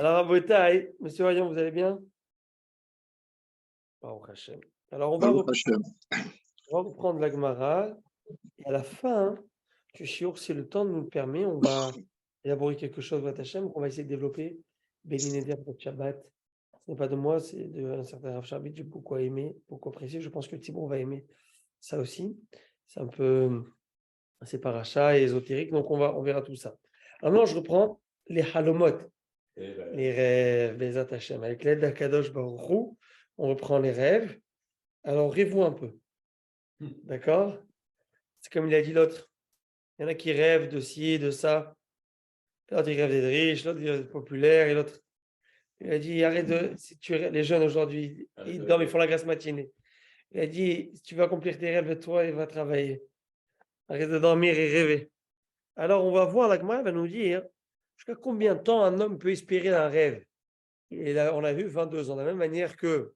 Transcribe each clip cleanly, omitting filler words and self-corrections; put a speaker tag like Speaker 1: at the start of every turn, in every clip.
Speaker 1: Alors, Abotai, monsieur Vaillant, vous allez bien? Baruch Hashem. Alors,
Speaker 2: Baruch Hashem.
Speaker 1: on va reprendre la Gemara. Et à la fin du shiur, si le temps nous le permet, on va élaborer quelque chose, Baruch Hashem, qu'on va essayer de développer. Bélinéder pour Shabbat. Ce n'est pas de moi, c'est d'un certain Rav Sharbit. J'ai beaucoup aimé, beaucoup apprécié. Je pense que Thibault va aimer ça aussi. C'est un peu, c'est paracha et ésotérique, donc on verra tout ça. Alors, maintenant, je reprends les halomot. Les rêves, les Hashem. Avec l'aide d'Akadosh Baruch Hu, on reprend les rêves. Alors, rêvons un peu. D'accord? C'est comme il a dit l'autre. Il y en a qui rêvent de ci, de ça. L'autre, il rêve d'être riche, l'autre, il rêve d'être populaire. Et l'autre, il a dit, arrête de. Si tu les jeunes aujourd'hui, ils dorment, ils font la grasse matinée. Il a dit, si tu veux accomplir tes rêves, toi, il va travailler. Arrête de dormir et rêver. Alors, on va voir, la Gemara va nous dire jusqu'à combien de temps un homme peut espérer un rêve. Et là, on a vu 22 ans, de la même manière que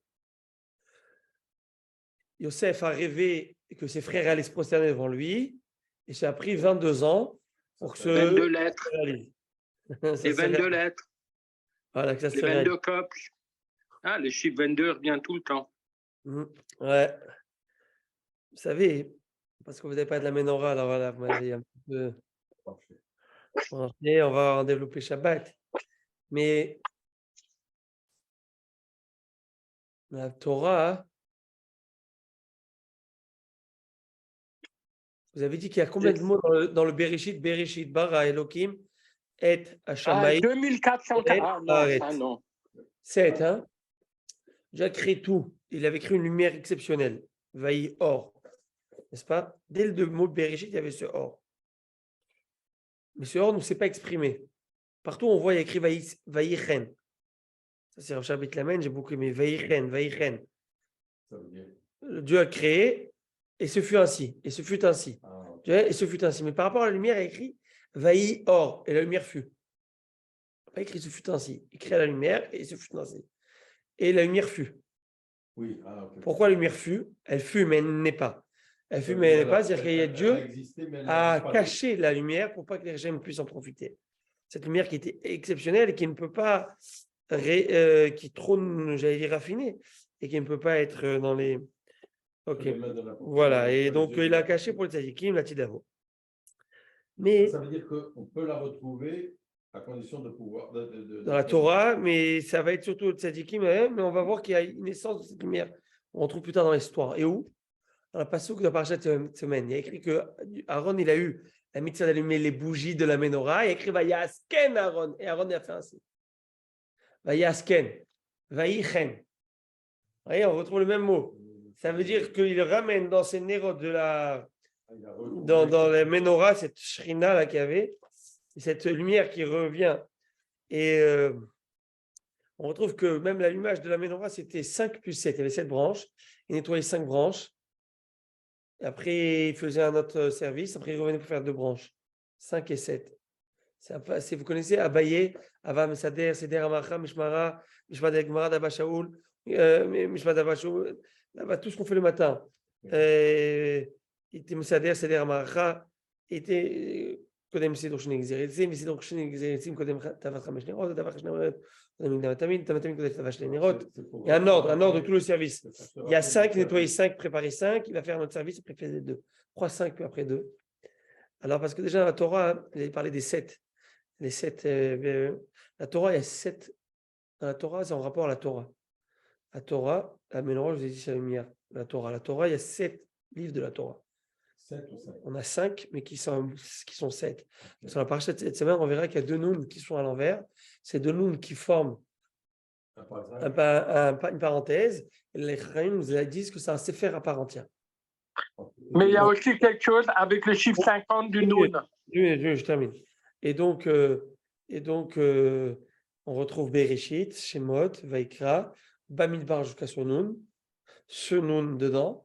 Speaker 1: Yosef a rêvé que ses frères allaient se prosterner devant lui, et ça a pris 22 ans pour que
Speaker 3: 22 lettres.
Speaker 1: réalise.
Speaker 3: Les 22 lettres.
Speaker 1: Voilà, que ça
Speaker 3: les
Speaker 1: se
Speaker 3: 22 couples. Ah, le chiffre 22 revient tout le temps.
Speaker 1: Ouais. Vous savez, parce que vous n'avez pas de la Ménorah, alors voilà, vous m'avez un petit peu penché, on va en développer Shabbat. Mais la Torah, vous avez dit qu'il y a combien de mots dans le Bereshit, Bereshit, Bara, Elohim, Et, Hashamayim,
Speaker 3: 2440. Non, ça non.
Speaker 1: 7, hein? Déjà créé tout. Il avait créé une lumière exceptionnelle. Vaï or. N'est-ce pas? Dès le mot Bereshit, il y avait ce or. Mais ce or ne s'est pas exprimé. Partout, on voit, il y a écrit Vaïchen. Ça, c'est Rav Sharbit Lamen, j'ai beaucoup aimé. Vaïchen, Vaïchen. Dieu a créé, et ce fut ainsi. Et ce fut ainsi. Et ce fut ainsi. Mais par rapport à la lumière, il a écrit Vaï or. Et la lumière fut. Il n'a pas écrit ce fut ainsi. Il créa la lumière, et ce fut ainsi. Et la lumière fut.
Speaker 4: Oui.
Speaker 1: Okay. Pourquoi la lumière fut? Elle fut, mais elle n'est pas. Elle fut, mais elle n'est pas. C'est-à-dire qu'il y a Dieu a caché la lumière pour pas que les gens puissent en profiter. Cette lumière qui était exceptionnelle et qui ne peut pas, qui trône, j'allais dire raffinée, et qui ne peut pas être dans les. Ok. Voilà. Et donc, il a caché pour les tzadikim, la tidavo. Mais.
Speaker 4: Ça veut dire qu'on peut la retrouver à condition de pouvoir.
Speaker 1: Dans la Torah, mais ça va être surtout le tzadikim, mais on va voir qu'il y a une essence de cette lumière. On retrouve plus tard dans l'histoire. Et où? Dans la passouk de Parashat Semaine, il y a écrit que Aaron, il a eu la mitzvah d'allumer les bougies de la menorah. Il y a écrit Vayasken Aaron. Et Aaron a fait ainsi. Vayasken. Vayichen. Vous voyez, on retrouve le même mot. Ça veut dire qu'il ramène dans ses nérots dans les menorahs, cette shrina là qu'il y avait, cette lumière qui revient. Et on retrouve que même l'allumage de la menorah, c'était 5 plus 7. Il y avait 7 branches. Il nettoyait 5 branches. Et après, il faisait un autre service. Après, il revenait pour faire 2 branches. 5 et 7. Vous connaissez Abaye, Ava Mesader, Seder Amacha, Mishmara, Mishmad Egmara, Daba Shaoul, Mishmad Daba Shaoul, tout ce qu'on fait le matin. Il était Mesader, Seder Amacha, il était קודם סידור שני גזירצים, וסידור שני גזירצים קודם טבעת 5 נרות, טבעת 5 נרות, קודם מקדמת תמיד קודם טבעת 2 נרות. Il y a un ordre de tout le service. Il y a 5, nettoyer 5, préparer 5, il va faire notre service, après il fait 2. Pourquoi 5 puis après 2? Alors parce que déjà dans la Torah, il parlait des 7. Les 7, la Torah, il y a 7. Dans la Torah, c'est en rapport à la Torah. La Torah, la Ménorah, je vous ai dit, c'est la lumière. La Torah, il y a 7 livres de la Torah.
Speaker 4: 7 ou 5.
Speaker 1: On a 5, mais qui sont 7. Sur la parasha de cette semaine, on verra qu'il y a 2 nouns qui sont à l'envers. C'est 2 nouns qui forment une parenthèse. Et les Chachamim nous disent que c'est un sefer à part entière.
Speaker 3: Mais il y a aussi quelque chose avec le chiffre 50 du noun.
Speaker 1: Je termine. Et donc, on retrouve Bereshit, Shemot, Vaikra, Bamidbar jusqu'à ce noun dedans.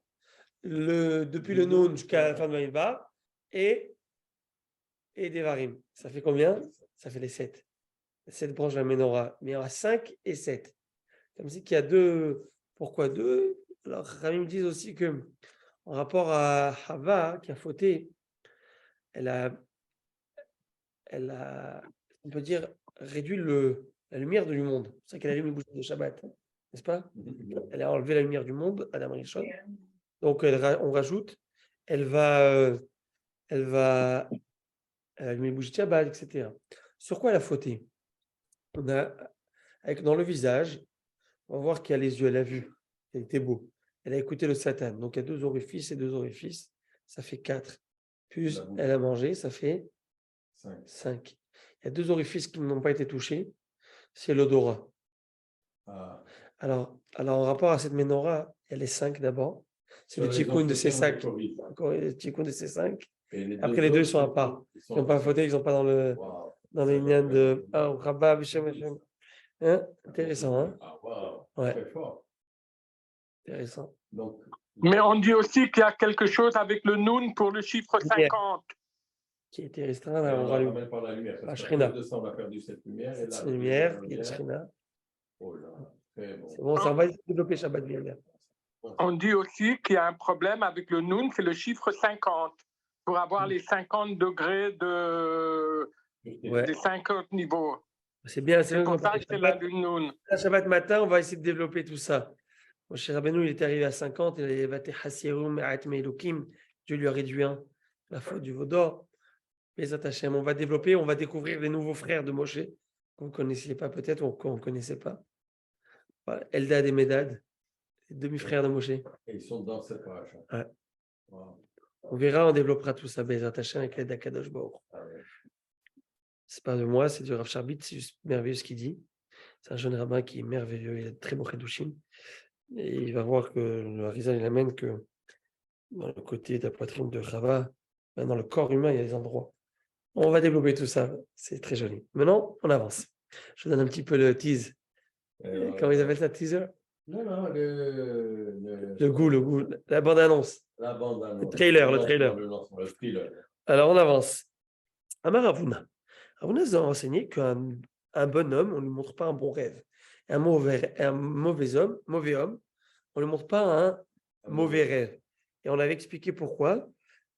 Speaker 1: Depuis le noun jusqu'à la fin de Bamidbar, et Devarim. Ça fait combien? Ça fait les 7. Les 7 branches de la Ménorah. Mais il y en a 5 et 7. Comme si qu'il y a 2. Pourquoi 2? Alors, Rami me dit aussi que, en rapport à Hava, qui a fauté, elle a, on peut dire, réduit le la lumière du monde. C'est ça qu'elle allume les bougies de Shabbat, n'est-ce pas? Elle a enlevé la lumière du monde, Adam Rishon. Donc, on rajoute, elle va allumer les bougies de Shabbat, etc. Sur quoi elle a fauté? On a, dans le visage, on va voir qu'il y a les yeux, elle a vu, elle était beau. Elle a écouté le Satan. Donc, il y a 2 orifices et 2 orifices, ça fait 4. Plus elle a mangé, ça fait 5. Il y a 2 orifices qui n'ont pas été touchés, c'est l'odorat.
Speaker 4: Ah.
Speaker 1: Alors, en rapport à cette menorah, il y a les 5 d'abord. C'est le tikkun de ces 5. Encore le tikkun de ces 5. Après, les 2 sont à part. Ils n'ont pas fauté, ils ne sont pas dans les liens de Rabba, Bishem, Hashem. Hein? Intéressant, hein?
Speaker 4: Ah, wow.
Speaker 1: Ouais.
Speaker 4: Très fort.
Speaker 1: Intéressant.
Speaker 4: Donc,
Speaker 3: Mais on dit aussi qu'il y a quelque chose avec le Noun pour le chiffre
Speaker 1: Lumière.
Speaker 3: 50.
Speaker 1: Qui a été restreint, là,
Speaker 4: on
Speaker 1: on
Speaker 4: ne
Speaker 1: rallume.
Speaker 4: ramène pas la lumière.
Speaker 1: La
Speaker 4: Parce
Speaker 1: Shrina.
Speaker 4: qu'à cause de ça, on a perdu cette lumière. Et là,
Speaker 1: C'est une lumière, il y a
Speaker 4: lumière.
Speaker 1: le Shrina.
Speaker 4: Oh là, très bon.
Speaker 1: C'est bon, ça va développer Shabbat bien.
Speaker 3: On dit aussi qu'il y a un problème avec le Noun, c'est le chiffre 50. Pour avoir les 50 degrés
Speaker 1: Ouais.
Speaker 3: des 50 niveaux.
Speaker 1: C'est bien,
Speaker 3: C'est pour ça que c'est la lune Noun.
Speaker 1: Shabbat matin, on va essayer de développer tout ça. Mon cher Rabbeinu, il est arrivé à 50, il a battu Hassirum et Atme Elokim. Dieu lui a réduit la faute du Vaudor. Les Hashem, on va développer, on va découvrir les nouveaux frères de Moshe, qu'on ne connaissait pas peut-être, ou qu'on ne connaissait pas. Voilà. Eldad et Medad, les demi-frères de Moshe.
Speaker 4: Et ils sont dans cette page.
Speaker 1: Ouais.
Speaker 4: Wow.
Speaker 1: On verra, on développera tout ça, Bezat Hashem, avec l'aide d'Akadosh Baruch. C'est pas de moi, c'est du Rav Sharbit, c'est juste merveilleux ce qu'il dit. C'est un jeune rabbin qui est merveilleux, il a de très beaux chedushim. Et il va voir que le Harizal, il amène que dans le côté de la poitrine de Chava, dans le corps humain, il y a des endroits. On va développer tout ça, c'est très joli. Maintenant, on avance. Je vous donne un petit peu le tease. Comment ils appellent ça, teaser?
Speaker 4: Non,
Speaker 1: le goût, la bande-annonce.
Speaker 4: La bande-annonce.
Speaker 1: Le trailer.
Speaker 4: Le thriller.
Speaker 1: Alors, on avance. Amar Ravuna. Ravuna nous a enseigné qu'un bonhomme, on ne lui montre pas un bon rêve. Un mauvais homme, on ne lui montre pas un mauvais rêve. Et on avait expliqué pourquoi.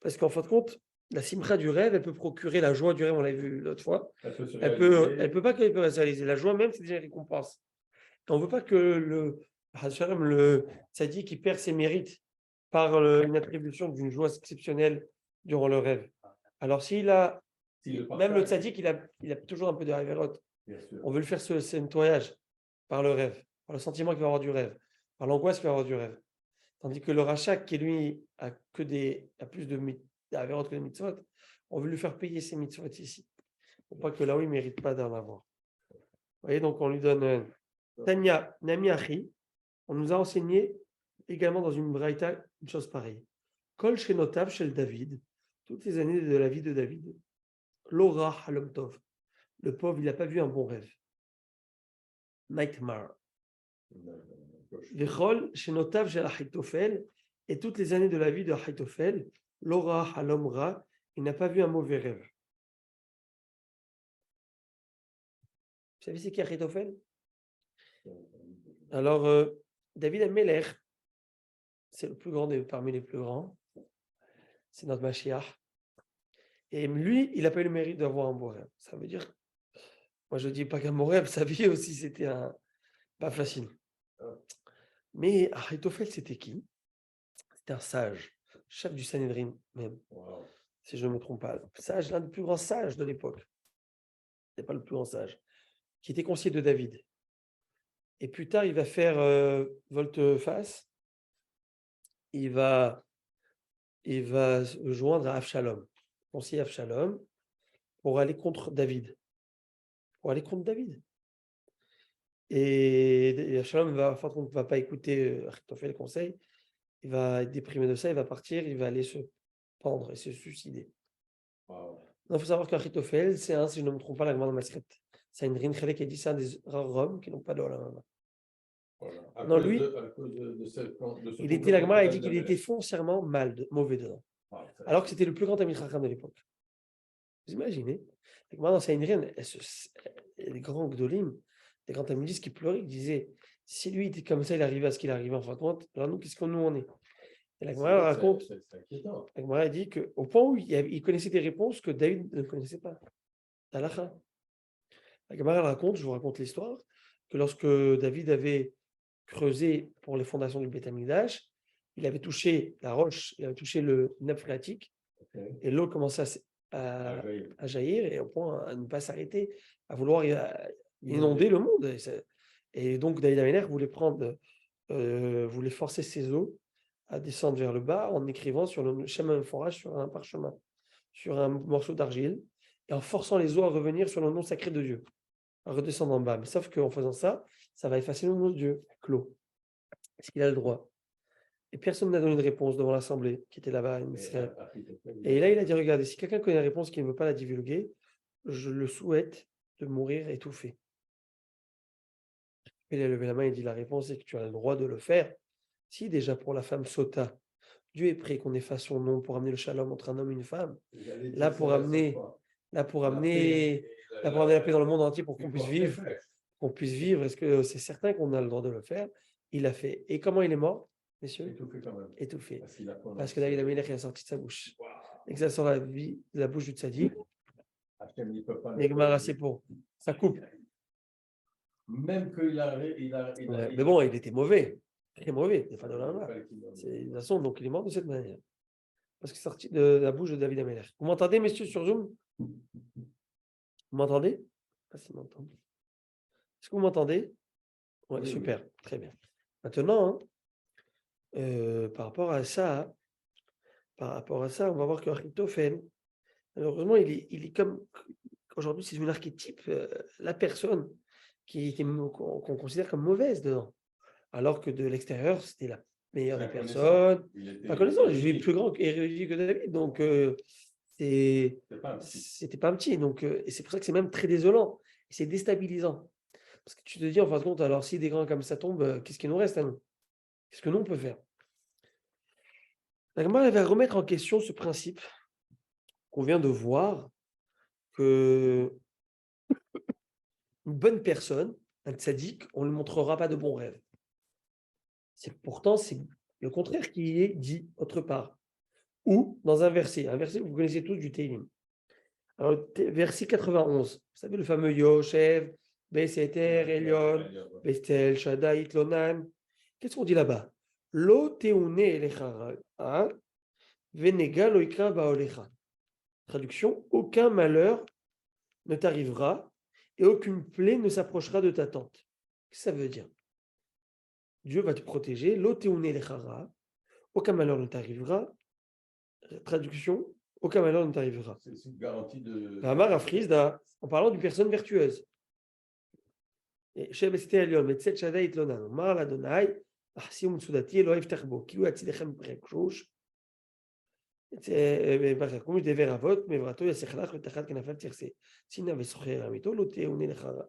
Speaker 1: Parce qu'en fin de compte, la simcha du rêve, elle peut procurer la joie du rêve, on l'a vu l'autre fois. Elle peut pas qu'elle peut réaliser. La joie même, c'est déjà une récompense. Et on ne veut pas que le tzaddik qui perd ses mérites par une attribution d'une joie exceptionnelle durant le rêve. Alors s'il a, même le tzaddik, il a toujours un peu de rêve. On veut lui faire ce nettoyage par le rêve, par le sentiment qu'il va avoir du rêve, par l'angoisse qu'il va avoir du rêve. Tandis que le rachat, qui lui a plus de avérotes que de mitzvot, on veut lui faire payer ses mitzvot ici. Pour pas que là où il ne mérite pas d'en avoir. Vous voyez, donc on lui donne Tanya Nami Achi. On nous a enseigné également dans une braïta une chose pareille. Kol Shenotav Shel David, toutes les années de la vie de David, Lora Halom Tov. Le pauvre, il n'a pas vu un bon rêve. Nightmare. Vechol Shenotav Shel Achitofel, et toutes les années de la vie de Achitofel, Lora Halom Ra, il n'a pas vu un mauvais rêve. Vous savez c'est qui Achitofel? Alors, David Amelech, c'est le plus grand parmi les plus grands. C'est notre Mashiach. Et lui, il n'a pas eu le mérite d'avoir un beau rêve. Ça veut dire, moi je ne dis pas qu'un beau rêve, sa vie aussi, c'était pas facile. Mais Ahitophel, c'était qui? C'était un sage, chef du Sanhedrin même, si je ne me trompe pas. Sage, l'un des plus grands sages de l'époque. Ce n'est pas le plus grand sage. Qui était conseiller de David. Et plus tard, il va faire volte-face. Il va joindre à Avshalom, conseiller Avshalom, pour aller contre David. Et Avshalom ne va pas écouter Achitophel le conseil. Il va être déprimé de ça, il va partir, il va aller se pendre et se suicider. Il faut savoir qu'Achitophel, c'est si je ne me trompe pas, la Gemara de Masret. C'est une Rinchele qui a dit c'est un des rares hommes qui n'ont pas de Olam. Non, lui, il était, la Gemara a dit qu'il était foncièrement mauvais dedans. Alors que c'était le plus grand Talmid Chacham de l'époque. Vous imaginez? La Gemara dans Sanhedrin, les grands Gdolim, les grands Talmidistes qui pleuraient, qui disaient si lui était comme ça, il arrivait à ce qu'il arrivait en fin de compte, alors nous, qu'est-ce qu'on nous en est? Et la Gemara raconte, la Gemara dit qu'au point où il connaissait des réponses que David ne connaissait pas. Halakha. La Gemara elle raconte, je vous raconte l'histoire, que lorsque David avait creusé pour les fondations du Beth Amikdash, il avait touché la roche, il avait touché le nappe phréatique,
Speaker 4: Ok.
Speaker 1: et l'eau commençait à jaillir et au point à ne pas s'arrêter, à vouloir inonder le monde. Et donc David Améler voulait forcer ses eaux à descendre vers le bas en écrivant sur le chemin forage sur un parchemin, sur un morceau d'argile, et en forçant les eaux à revenir sur le nom sacré de Dieu, à redescendre en bas. Mais sauf qu'en faisant ça, ça va effacer le nom de Dieu, l'eau. Est-ce qu'il a le droit? Et personne n'a donné de réponse devant l'assemblée qui était là-bas. Et là, il a dit, regardez, si quelqu'un connaît la réponse qui ne veut pas la divulguer, je le souhaite de mourir étouffé. Il a levé la main et dit, la réponse est que tu as le droit de le faire. Si déjà pour la femme sota, Dieu est prêt qu'on efface son nom pour amener le shalom entre un homme et une femme, là pour amener la paix dans le monde entier pour qu'on puisse vivre, est-ce que c'est certain qu'on a le droit de le faire? Il l'a fait. Et comment il est mort, messieurs?
Speaker 4: Étouffé quand même.
Speaker 1: Étouffé. Parce que David Améler a sorti de sa bouche. Et que ça sort de la bouche du tzaddik. Et Gemara, c'est pour. Ça coupe.
Speaker 4: Même qu'il a.
Speaker 1: Mais bon, il était mauvais. Très mauvais. Il n'est pas de la de toute façon, donc il est mort de cette manière. Parce que c'est sorti de la bouche de David Améler. Vous m'entendez, messieurs, sur Zoom? Vous m'entendez? Pas si m'entendez. Est-ce que vous m'entendez? Ouais, oui, super. Oui. Très bien. Maintenant, par rapport à ça, on va voir que Achitophel, malheureusement, il est comme aujourd'hui, c'est un archétype, la personne qu'on considère comme mauvaise dedans. Alors que de l'extérieur, c'était la meilleure des personnes. Pas connaissant, je suis plus grand érudit que David, donc c'était pas un petit. Donc, et c'est pour ça que c'est même très désolant. Et c'est déstabilisant. Parce que tu te dis, en fin de compte, alors si des grands comme ça tombent, qu'est-ce qu'il nous reste à nous? Qu'est-ce que nous, on peut faire? La Gemara va remettre en question ce principe qu'on vient de voir, que une bonne personne, un tzaddik, on ne lui montrera pas de bons rêves. Pourtant, c'est le contraire qui est dit autre part. Ou dans un verset que vous connaissez tous du Télim. Alors, verset 91, vous savez le fameux Yoshev, Beseter, Elion, Bestel, Shaddai, Itlonan. Qu'est-ce qu'on dit là-bas? Lo teune elecha, venega lo ikra baolecha. Traduction, aucun malheur ne t'arrivera et aucune plaie ne s'approchera de ta tente. Qu'est-ce que ça veut dire? Dieu va te protéger, lo teune elecha, aucun malheur ne t'arrivera. Traduction, aucun malheur ne t'arrivera.
Speaker 4: C'est une garantie de.
Speaker 1: Ramar Afrizda, en parlant d'une personne vertueuse. Sheb Esté Elion, Metzet Shaddai Itlonan, Mar Ladonai, Ahsim Tsudati, Elohev Terbo, Kiou Atzidechem Prekshouch, Bachakum, Dever Avot, Mevrato, Yasechlach, Letachat Kenafat Tirse, Sina Vesocher Amito, Lote, Unelechara,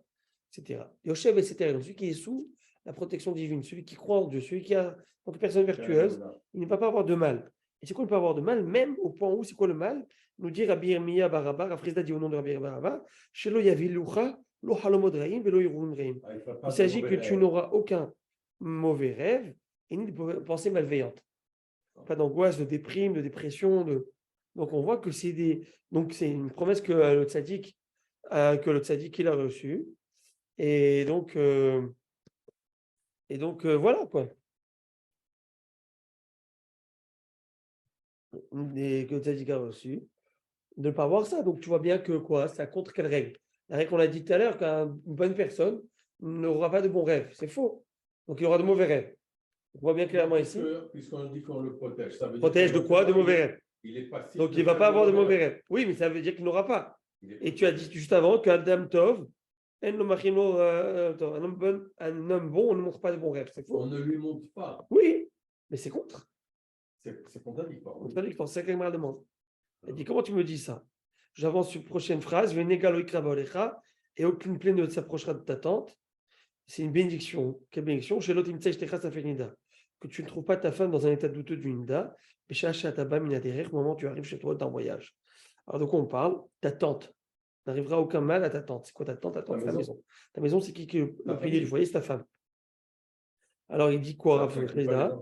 Speaker 1: etc. Yoshev Esté Elion, celui qui est sous la protection divine, celui qui croit en Dieu, celui qui a donc une personne vertueuse, il ne va pas avoir de mal. Et c'est quoi ne pas avoir de mal, même au point où c'est quoi le mal? Nous dire Rabbi Yirmiya Barabar, Afrizda dit au nom de Rabbi Yirmiya Barabar, Shelo Yavilucha, Lo Halomod Raim, Velo Yirun Raim. Il s'agit que tu n'auras aucun mauvais rêve et ni de pensée malveillante. Pas d'angoisse, de déprime, de dépression. Donc on voit que c'est une promesse que le tzaddik il a reçue. Et donc voilà quoi. Et que le tzaddik a reçu, de ne pas voir ça. Donc tu vois bien que quoi, ça contre quelle règle? La règle qu'on a dit tout à l'heure, qu'une bonne personne n'aura pas de bons rêves. C'est faux. Donc il aura de mauvais rêves. On voit bien clairement ici.
Speaker 4: Puisqu'on dit qu'on le protège, ça veut
Speaker 1: protège de quoi? De mauvais rêves. Donc il ne va pas avoir de mauvais rêves. Oui, mais ça veut dire qu'il n'aura pas. Et tu as dit juste avant qu'Adam Tov, un homme bon, on ne montre pas de bons rêves. C'est faux.
Speaker 4: On ne lui montre pas.
Speaker 1: Oui, mais c'est contre.
Speaker 4: C'est contradictoire.
Speaker 1: Contradictoire, c'est quelqu'un qui me demande. Elle dit, comment tu me dis ça? J'avance sur la prochaine phrase, et aucune plaie ne s'approchera de ta tente. C'est une bénédiction. Quelle bénédiction? Que tu ne trouves pas ta femme dans un état douteux du Nida, et cherche à ta bam au moment où tu arrives chez toi d'un voyage. Alors de quoi on parle? Ta tante. N'arrivera aucun mal à ta tante. C'est quoi ta tante? Ta tante, c'est ta maison. Ta maison, c'est qui le pilier du foyer? C'est ta femme. Alors il dit quoi, Rav Frida?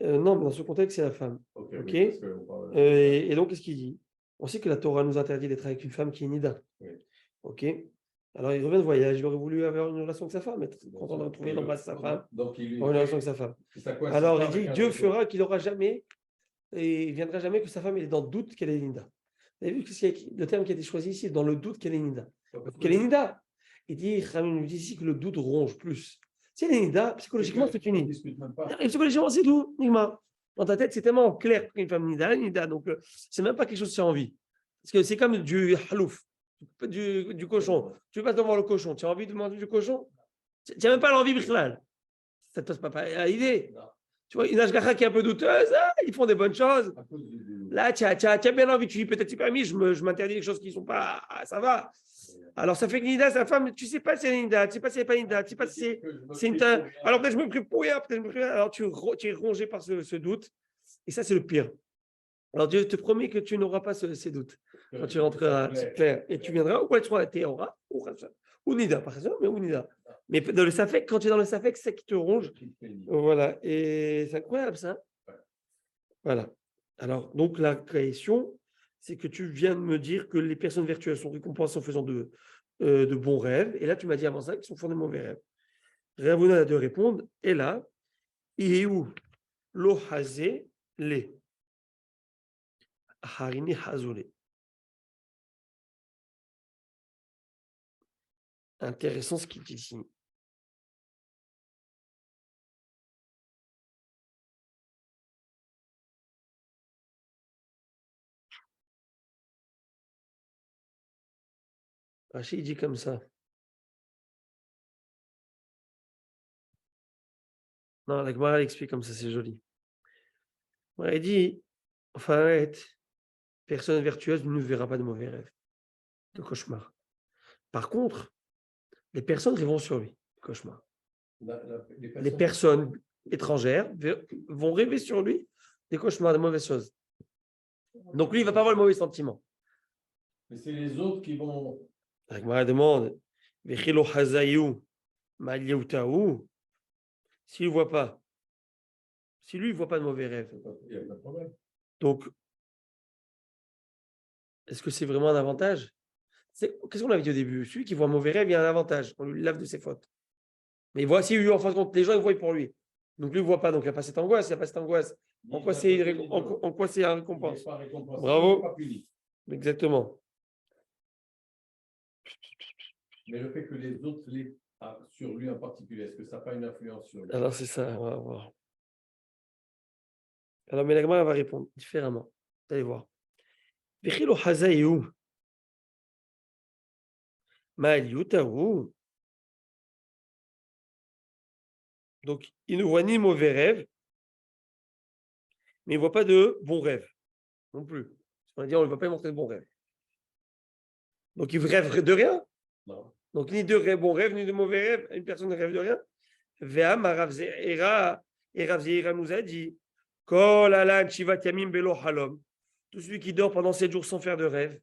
Speaker 1: Non, mais dans ce contexte, c'est la femme. Ok. Et donc, qu'est-ce qu'il dit? On sait que la Torah nous interdit d'être avec une femme qui est Nida. Oui. Ok. Alors, il revient de voyage, il aurait voulu avoir une relation avec sa femme, être content de retrouver l'embrasse de sa femme,
Speaker 4: Donc, il lui
Speaker 1: avoir une relation avec sa femme.
Speaker 4: ça coïncide
Speaker 1: Alors,
Speaker 4: pas
Speaker 1: il dit,
Speaker 4: avec un
Speaker 1: Dieu
Speaker 4: retour.
Speaker 1: fera qu'il n'aura jamais, et il viendra jamais que sa femme est dans le doute qu'elle est Nida. Vous avez vu le terme qui a été choisi ici, dans le doute qu'elle est Nida. Quelle est Nida? Il dit, Khamim nous dit ici que le doute ronge plus. Si elle est Nida, psychologiquement, c'est une
Speaker 4: On
Speaker 1: Nida.
Speaker 4: discute même pas.
Speaker 1: Et psychologiquement, c'est tout, Nigma. Dans ta tête, c'est tellement clair qu'une femme Nida, Nida. Donc, c'est même pas quelque chose que tu as envie. Parce que c'est comme du halouf, du cochon. Tu vas devant le cochon, tu as envie de manger du cochon? Tu n'as même pas l'envie, Bichlal. Ça ne te passe pas à l'idée.
Speaker 4: Non.
Speaker 1: Tu vois, une ashgacha qui est un peu douteuse, ils font des bonnes choses.
Speaker 4: À cause du-
Speaker 1: Là, tu as bien envie, tu dis peut-être c'est permis, je m'interdis des choses qui ne sont pas. Ça va. Alors, ça fait que Nida, sa femme, tu ne sais pas si elle est Nida, tu ne sais pas si elle n'est pas Nida, tu ne sais pas si c'est une. Alors, peut-être je me prie pour rien, peut-être je me prie pour rien. Alors, tu es rongé par ce doute. Et ça, c'est le pire. Alors, Dieu te promet que tu n'auras pas ces doutes. Quand tu rentreras, c'est clair. Et tu viendras, ou tu seras Théora, ou Nida, par exemple, mais ou Nida. Mais dans le Safek, quand tu es dans le Safek, c'est ça qui te ronge. Voilà. Et c'est incroyable, ça. Voilà. Alors, donc, la question, c'est que tu viens de me dire que les personnes vertueuses sont récompensées en faisant de bons rêves. Et là, tu m'as dit avant ça qu'ils sont font de mauvais rêves. Ravuna a de répondre. Et là, il est où? Lo hazé le. Harini hazolé. Intéressant ce qu'il dit ici. Rachid dit comme ça. Non, la Gemara explique comme ça, c'est joli. Il dit, enfin, personne vertueuse ne verra pas de mauvais rêves, de cauchemar. Par contre, les personnes rêveront sur lui, cauchemar. Les personnes étrangères vont rêver sur lui des cauchemars, des mauvaises choses. Donc lui, il ne va pas avoir le mauvais sentiment.
Speaker 4: Mais c'est les autres qui vont.
Speaker 1: La Gemara demande, Vechilo hazayu, ma'liutahu. S'il ne voit pas, si lui, il ne voit pas de mauvais rêves,
Speaker 4: Il n'y a pas de problème.
Speaker 1: donc, est-ce que c'est vraiment un avantage? Qu'est-ce qu'on avait dit au début? Celui qui voit un mauvais rêve, il y a un avantage. On lui lave de ses fautes. Mais voici, lui, en fin de compte, les gens, ils voient pour lui. Donc, lui, il ne voit pas. Donc, il n'y a pas cette angoisse. Il n'y a pas cette angoisse. En quoi c'est un récompense? Bravo.
Speaker 4: Pas puni.
Speaker 1: Exactement.
Speaker 4: Mais le fait que les autres l'aient sur lui en particulier, est-ce que ça n'a pas une influence sur lui?
Speaker 1: Alors, c'est ça. On va voir. Alors, mais la Gemara va répondre différemment. Vous allez voir. Vechilo hazayu. Ma'aliutahu. Donc, il ne voit ni mauvais rêve, mais il ne voit pas de bons rêves non plus. On va dire, on ne va pas montrer de bons rêves. Donc, il rêve de rien.
Speaker 4: Non.
Speaker 1: Donc, ni de bons rêves, ni de mauvais rêves. Une personne ne rêve de rien. Ve'am, Rav Zeira nous a dit, Kol alan shivat yamim belo halom. Tout celui qui dort pendant 7 jours sans faire de rêve.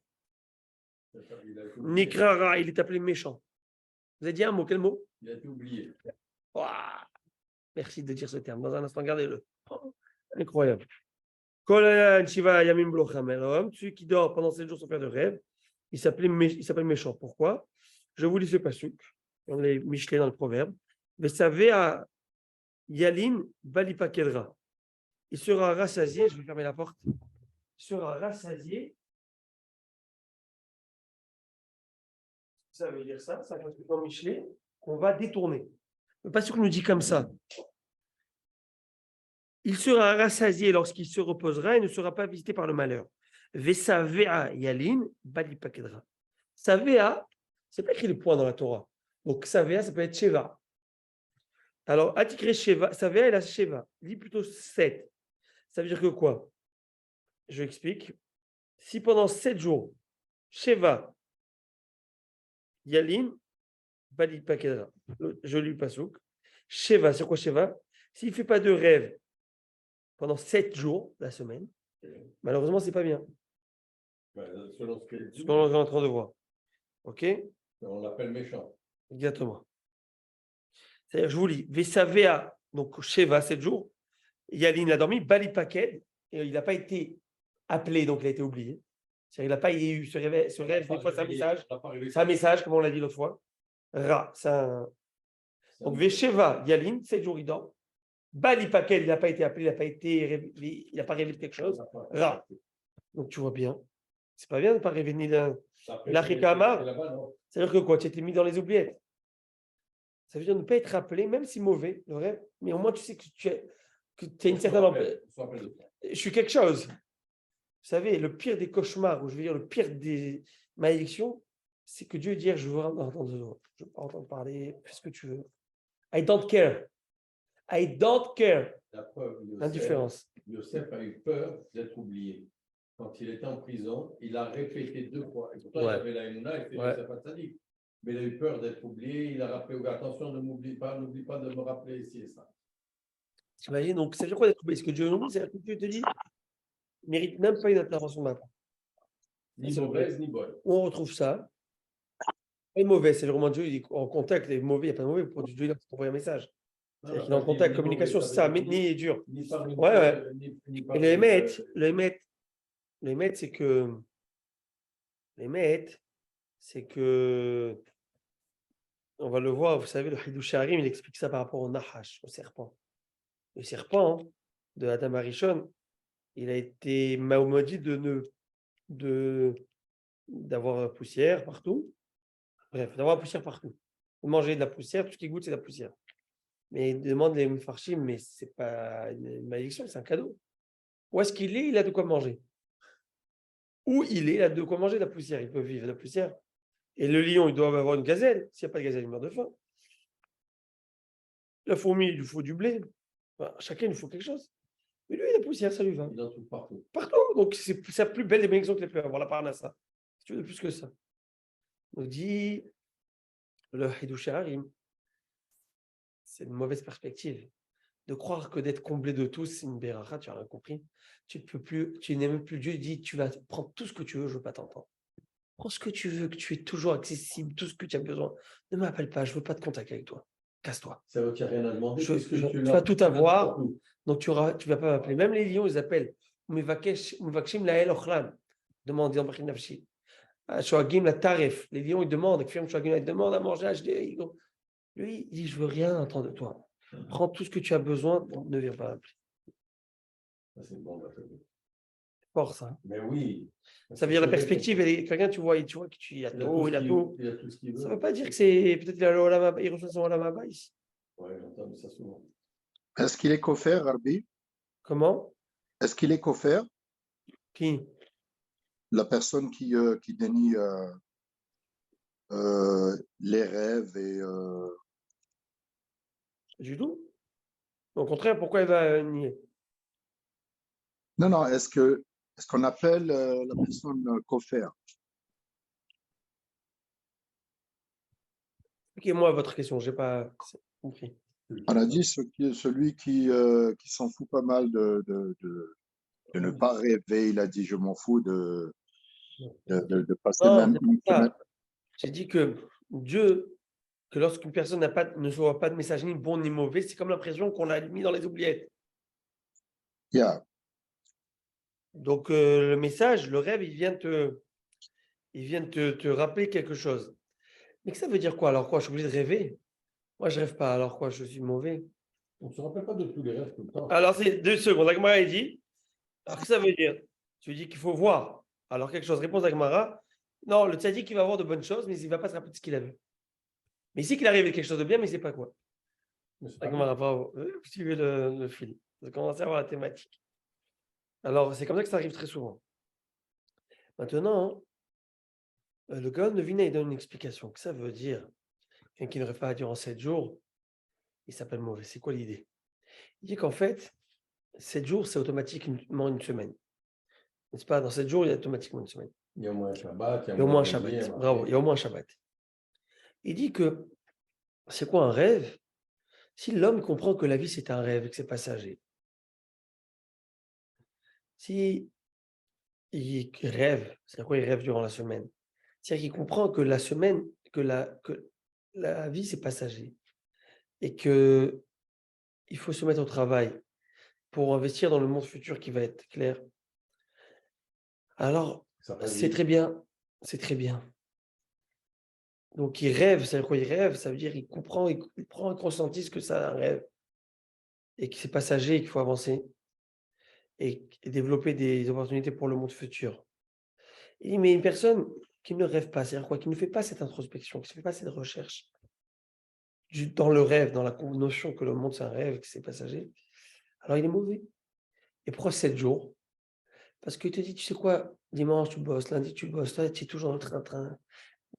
Speaker 1: Nikrara, il est appelé méchant. Vous avez dit un mot, quel mot?
Speaker 4: Il a été oublié.
Speaker 1: Ouah, merci de dire ce terme. Dans un instant, regardez-le. Oh, incroyable. Kol alan shivat yamim belo halom. Celui qui dort pendant 7 jours sans faire de rêve, il s'appelle méchant. Pourquoi? Je vous lis ce pasuk. On est Michelet dans le proverbe. Vesavea Yalin Balipakedra. Il sera rassasié, je vais fermer la porte. Il sera rassasié. Ça veut dire ça, veut dire dans Michelet, qu'on va détourner. Le pasuk nous dit comme ça. Il sera rassasié lorsqu'il se reposera et ne sera pas visité par le malheur. Vesavea Yalin Balipakedra. Savea, c'est pas écrit le point dans la Torah. Donc, Savea, ça peut être Sheva. Alors, Atikre Sheva, Savea et la Sheva. Dit plutôt 7. Ça veut dire que quoi? Je explique. Si pendant 7 jours, Sheva, Yalin, Bali Pakedra, je lis le pasouk. Sheva, c'est quoi Sheva? S'il ne fait pas de rêve pendant 7 jours la semaine, malheureusement, ce n'est pas bien.
Speaker 4: Selon ce
Speaker 1: qu'on est en train de voir. OK?
Speaker 4: On l'appelle méchant.
Speaker 1: Exactement. C'est-à-dire, je vous lis, Vesavea, donc Sheva, 7 jours, Yalin a dormi, Bali Paked, et il n'a pas été appelé, donc il a été oublié. C'est-à-dire qu'il n'a pas eu ce rêve, des fois, c'est un message.
Speaker 4: Ça part réveiller.
Speaker 1: C'est un message, comme on l'a dit l'autre fois. Ra, c'est un. Donc, Vesheva, Yalim, 7 jours, il dort. Bali Pakel, il n'a pas été appelé, il n'a pas révélé quelque chose. Ra. Donc, tu vois bien. C'est pas bien de ne pas révéler l'Achikama. C'est-à-dire que quoi? Tu étais mis dans les oubliettes. Ça veut dire ne pas être rappelé, même si mauvais, le rêve, mais au moins tu sais que tu as une certaine. Je suis quelque chose. Vous savez, le pire des cauchemars, ou je veux dire le pire des malédictions, c'est que Dieu dit je veux entendre, je veux pas entendre parler, fais ce que tu veux. I don't care. I don't care.
Speaker 4: La preuve,
Speaker 1: L'indifférence.
Speaker 4: Yosef a eu peur d'être oublié. Quand il était en prison, il a répété 2 fois. Et pourtant, il avait la Emouna, il était Yosef Hatzadik. Mais il a eu peur d'être oublié. Il a rappelé au gars, attention, n'oublie pas de me rappeler ici et ça.
Speaker 1: T'imagines, donc ça veut dire quoi d'être oublié? Est-ce que Dieu oublie? C'est-à-dire que Dieu te dit, il ne mérite même pas une intervention de ma part.
Speaker 4: Ni mauvaise, ni bonne.
Speaker 1: On retrouve ça. Et mauvais, c'est vraiment Dieu, il est en contact, les mauvais, il n'y a pas de mauvais, pour Dieu, il a envoyé un message. C'est-à-dire qu'il est en contact, communication, c'est ça, mais ni dur. Ouais. Et le émet, c'est que, on va le voir, vous savez, le Hiddush Harim, il explique ça par rapport au Nahash, au serpent. Le serpent de Adam Arishon, il a été maudit d'avoir poussière partout. Bref, d'avoir la poussière partout. De manger de la poussière, tout ce qui goûte, c'est de la poussière. Mais il demande les Mefarshim, mais ce n'est pas une malédiction, c'est un cadeau. Où est-ce qu'il est? Il a de quoi manger. Où il a de quoi manger de la poussière. Il peut vivre de la poussière. Et le lion, il doit avoir une gazelle. S'il n'y a pas de gazelle, il meurt de faim. La fourmi, il lui faut du blé. Enfin, chacun, il lui faut quelque chose. Mais lui, la poussière, ça lui va.
Speaker 4: Il en trouve partout.
Speaker 1: Partout. Donc, c'est la plus belle des malédictions qu'il a pu avoir, la parnassa. Si tu veux de plus que ça. Donc, dit le Hiddush Harim, c'est une mauvaise perspective. De croire que d'être comblé de tout, c'est une béracha, tu n'as rien compris. Tu n'aimes plus Dieu, il dit tu vas prendre tout ce que tu veux, je ne veux pas t'entendre. Prends ce que tu veux, que tu es toujours accessible, tout ce que tu as besoin. Ne m'appelle pas, je ne veux pas te contacter avec toi. Casse-toi.
Speaker 4: Ça veut dire qu'il n'y a rien à demander.
Speaker 1: Tu vas tout avoir, donc tu ne vas pas m'appeler. Même les lions, ils appellent Mevakshim Lael Ochlan. Demande en Bachin Nafshi. Shoagim la Taref. Les lions, ils demandent, ils demandent à manger. Lui, il dit je ne veux rien entendre de toi. Prends tout ce que tu as besoin, ne viens pas m'appeler.
Speaker 4: C'est bon,
Speaker 1: Fort ça.
Speaker 4: Mais oui.
Speaker 1: Ça veut dire la perspective, quelqu'un, tu vois que il a tout, il a tout. Ça ne veut pas dire que c'est peut-être il reçoit son Olam ici.
Speaker 4: Oui, j'entends ça souvent.
Speaker 2: Est-ce qu'il est coffert, Rabbi?
Speaker 1: Comment?
Speaker 2: Est-ce qu'il est coffert?
Speaker 1: Qui?
Speaker 2: La personne qui dénie les rêves et.
Speaker 1: Du tout. Au contraire, pourquoi il va nier?
Speaker 2: Non, est-ce qu'on appelle la personne coffert?
Speaker 1: Expliquez-moi votre question, je n'ai pas compris.
Speaker 2: On a dit celui qui s'en fout pas mal de ne pas rêver. Il a dit je m'en fous de passer même une semaine.
Speaker 1: J'ai dit que Dieu, que lorsqu'une personne ne reçoit pas de message ni bon ni mauvais, c'est comme l'impression qu'on l'a mis dans les oubliettes.
Speaker 2: Yeah.
Speaker 1: Donc le message, le rêve, il vient te rappeler quelque chose. Mais que ça veut dire quoi? Alors quoi? Je suis obligé de rêver? Moi, je ne rêve pas. Alors quoi? Je suis mauvais?
Speaker 4: On ne se rappelle pas de tous les rêves tout le temps.
Speaker 1: Alors, c'est 2 secondes. Agmara, il dit. Alors, que ça veut dire? Tu dis qu'il faut voir. Alors, quelque chose. Réponse d'Agmara. Non, le tzaddik, il va voir de bonnes choses, mais il ne va pas se rappeler de ce qu'il a vu. Mais ici, qu'il arrive avec quelque chose de bien, mais il ne sait pas quoi. Agmara, bravo. Vous suivez le fil. Vous commencez à voir la thématique. Alors, c'est comme ça que ça arrive très souvent. Maintenant, le Gaon de Vilna, il donne une explication. Que ça veut dire? Quelqu'un qui ne rêve pas durant 7 jours, il s'appelle mauvais. C'est quoi l'idée? Il dit qu'en fait, 7 jours, c'est automatiquement une semaine. N'est-ce pas? Dans 7 jours, il y a automatiquement une semaine.
Speaker 4: Il y a au moins un Shabbat.
Speaker 1: Il y a au moins un Shabbat. Bravo, il y a au moins un Shabbat. Il dit que c'est quoi un rêve? Si l'homme comprend que la vie, c'est un rêve et que c'est passager. Si il rêve, c'est quoi il rêve durant la semaine? C'est-à-dire qu'il comprend que la semaine, que la vie, c'est passager. Et qu'il faut se mettre au travail pour investir dans le monde futur qui va être clair. Alors, C'est très bien. C'est très bien. Donc, il rêve. Ça veut dire quoi? Il rêve. Ça veut dire qu'il comprend, il prend conscientise que c'est un rêve et que c'est passager et qu'il faut avancer et développer des opportunités pour le monde futur. Il dit, mais une personne qui ne rêve pas, c'est-à-dire quoi? Qui ne fait pas cette introspection, qui ne fait pas cette recherche dans le rêve, dans la notion que le monde c'est un rêve, que c'est passager, alors il est mauvais. Et pourquoi 7 jours? Parce qu'il te dit, tu sais quoi, dimanche tu bosses, lundi tu bosses, toi tu es toujours en train,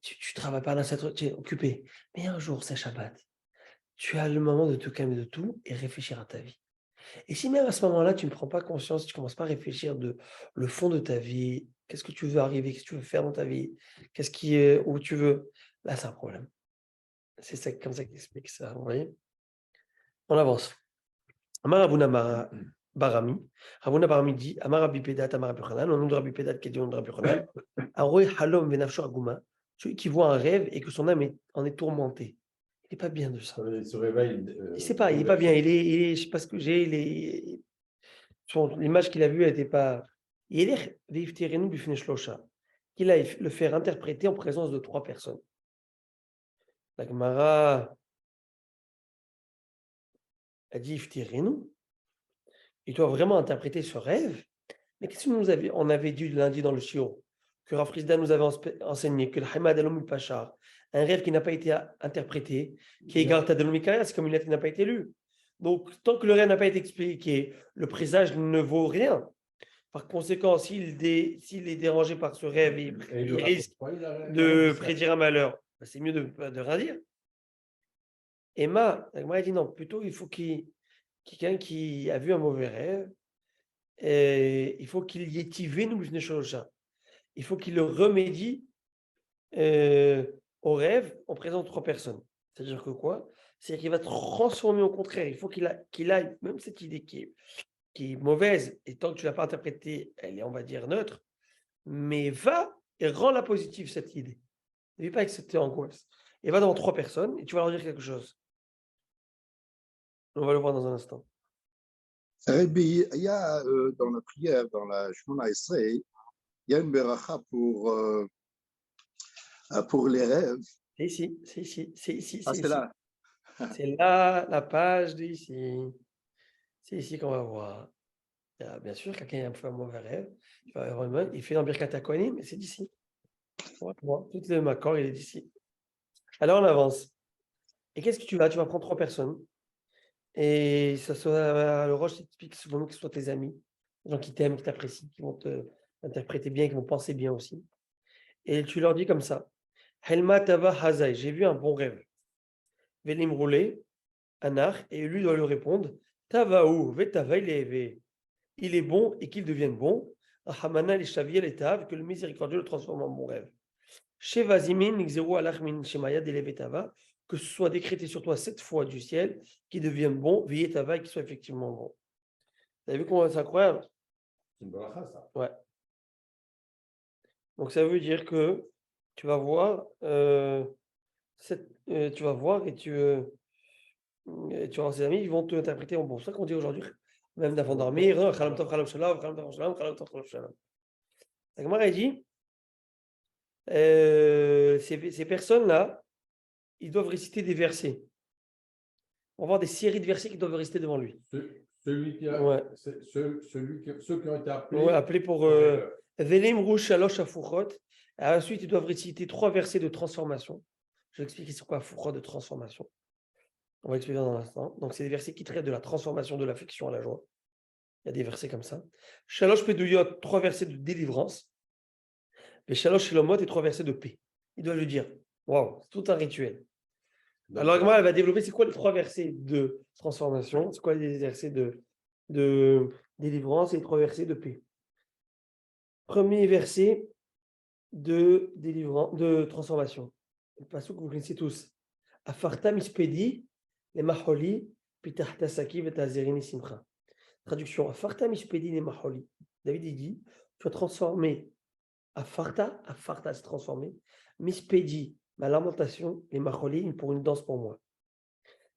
Speaker 1: tu travailles pas dans tu es occupé. Mais un jour, c'est Shabbat. Tu as le moment de te calmer de tout et réfléchir à ta vie. Et si même à ce moment-là, tu ne prends pas conscience, tu ne commences pas à réfléchir de le fond de ta vie, qu'est-ce que tu veux arriver, qu'est-ce que tu veux faire dans ta vie, qu'est-ce qui est, où tu veux, là c'est un problème. C'est ça, comme ça qu'il explique ça, vous voyez? On avance. Amar Abuna Barami. Rabuna Barami dit Amar Rabbi Pedat, Amar Rabbi Yochanan, au nom de Rabbi Pedat qui est du nom de Rabbi Yochanan, Aroé Halom Venafsho Aguma, celui qui voit un rêve et que son âme en est tourmentée. Il n'est pas bien de ça.
Speaker 4: Il se réveille.
Speaker 1: Il ne sait pas, il n'est pas bien. Il est, je ne sais pas ce que j'ai, l'image qu'il a vue, elle n'était pas. Il est Veifterenu Bifne Shlosha. Qu'il a le faire interpréter en présence de 3 personnes. La Gemara a dit Iftirenu. Il doit vraiment interpréter ce rêve. Mais qu'est-ce que on avait dit lundi dans le Shiur? Que Rav Frisda nous avait enseigné que le Hamad Alom Pachar, un rêve qui n'a pas été interprété, qui est égal à Dalomikaya, c'est comme une lettre qui n'a pas été lue. Donc, tant que le rêve n'a pas été expliqué, le présage ne vaut rien. Par conséquent, s'il est dérangé par ce rêve, il risque de prédire un malheur. C'est mieux de rien dire. Emma, elle dit non, plutôt il faut quelqu'un qui a vu un mauvais rêve, et il faut qu'il y ait tivé nous il faut qu'il le remédie au rêve en présence de 3 personnes. C'est-à-dire que quoi? C'est-à-dire qu'il va transformer au contraire. Il faut qu'il aille, même cette idée qui est mauvaise, et tant que tu ne l'as pas interprétée, elle est, on va dire, neutre, mais va et rend la positive, cette idée. Ne vis pas avec cette angoisse. Et va devant 3 personnes et tu vas leur dire quelque chose. On va le voir dans un instant.
Speaker 2: Rabbi, il y a dans la prière, dans la Shemona Esrei, il y a une beracha pour les rêves.
Speaker 1: C'est ici.
Speaker 2: C'est là.
Speaker 1: C'est là, la page d'ici. C'est ici qu'on va voir. Bien sûr, quelqu'un a fait un mauvais rêve, il fait dans Birkat HaKohanim, mais c'est d'ici. Tout le Makor, il est d'ici. Alors, on avance. Et qu'est-ce que tu vas? Tu vas prendre 3 personnes. Et ça soit le Roche t'explique souvent que ce soit tes amis, les gens qui t'aiment, qui t'apprécient, qui vont t'interpréter bien, qui vont penser bien aussi. Et tu leur dis comme ça. Helma Tava Hazai, j'ai vu un bon rêve. Velim roulé, Anar, et lui doit lui répondre Tavaou, Vetava, il est bon et qu'il devienne bon. Ahamana les Shaviel et Tav, que le miséricordieux le transforme en bon rêve. Sheva Zimin, Nixeru Alachmin Shemaya Delevetava, que ce soit décrété sur toi 7 fois du ciel, qu'il devienne bon, Vietava, et qu'il soit effectivement bon. Vous avez vu comment c'est incroyable?
Speaker 4: C'est une bracha, ça.
Speaker 1: Ouais. Donc ça veut dire que tu vas voir, tu vas voir et tu vas voir ses amis, ils vont te interpréter en bon. C'est ça qu'on dit aujourd'hui, même d'avant dormir. Khalam tov, khalam shalom, khalam tov, khalam tov, khalam shalom. La Gemara dit, ces personnes-là, ils doivent réciter des versets. On va voir des séries de versets qui doivent réciter devant lui.
Speaker 4: Ceux qui ont été appelés.
Speaker 1: Ouais, appelés pour Velim Rouch Shalosh Afuchot. Ensuite, ils doivent réciter 3 versets de transformation. Je vais expliquer c'est quoi Afuchot de transformation. On va expliquer dans un instant. Donc, c'est des versets qui traitent de la transformation de l'affection à la joie. Il y a des versets comme ça. Shalosh Pedouyot, 3 versets de délivrance. Et Shalosh Shelomot et 3 versets de paix. Ils doivent le dire. Waouh, c'est tout un rituel. Alors, moi, elle va développer c'est quoi les 3 versets de transformation, c'est quoi les versets de délivrance et les 3 versets de paix. Premier verset de délivrance, de transformation. Le passage que vous connaissez tous. Afarta mispedi, les maholi, pitahta saki, vetazerini simcha. Traduction. Afarta mispedi, les maholi. David il dit, tu vas transformer. Afarta c'est transformer. Mispedi, ma lamentation, les maholi, pour une danse pour moi.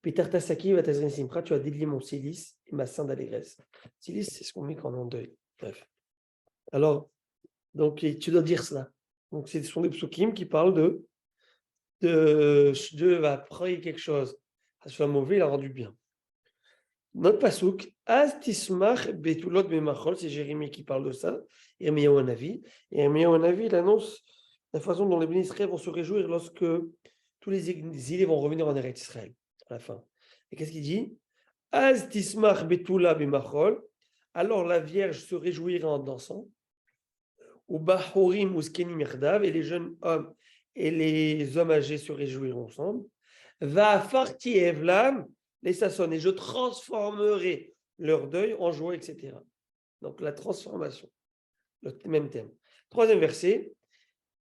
Speaker 1: Pitahta saki, vetazerini simcha, tu as délié mon cilice et ma sainte d'allégresse. Cilice, c'est ce qu'on met quand on est en deuil. Bref. Alors, Donc, tu dois dire cela. Donc, ce sont des psukim qui parlent de Dieu va prier quelque chose. Ça soit mauvais, il a rendu bien. Notre pasouk, Az tismach betulot bemachol, c'est Jérémie qui parle de ça. Yirmiyahu Hanavi. Et Yirmiyahu Hanavi, il annonce la façon dont les bénis Israël vont se réjouir lorsque tous les exilés vont revenir en Eretz Israël à la fin. Et qu'est-ce qu'il dit? Az tismach betula bemachol. Alors la Vierge se réjouira en dansant. Ou bahorim ou skenim yerdav, et les jeunes hommes et les hommes âgés se réjouiront ensemble. Va farti evlam les sassons, et je transformerai leur deuil en joie, etc. Donc la transformation, le même thème. Troisième verset,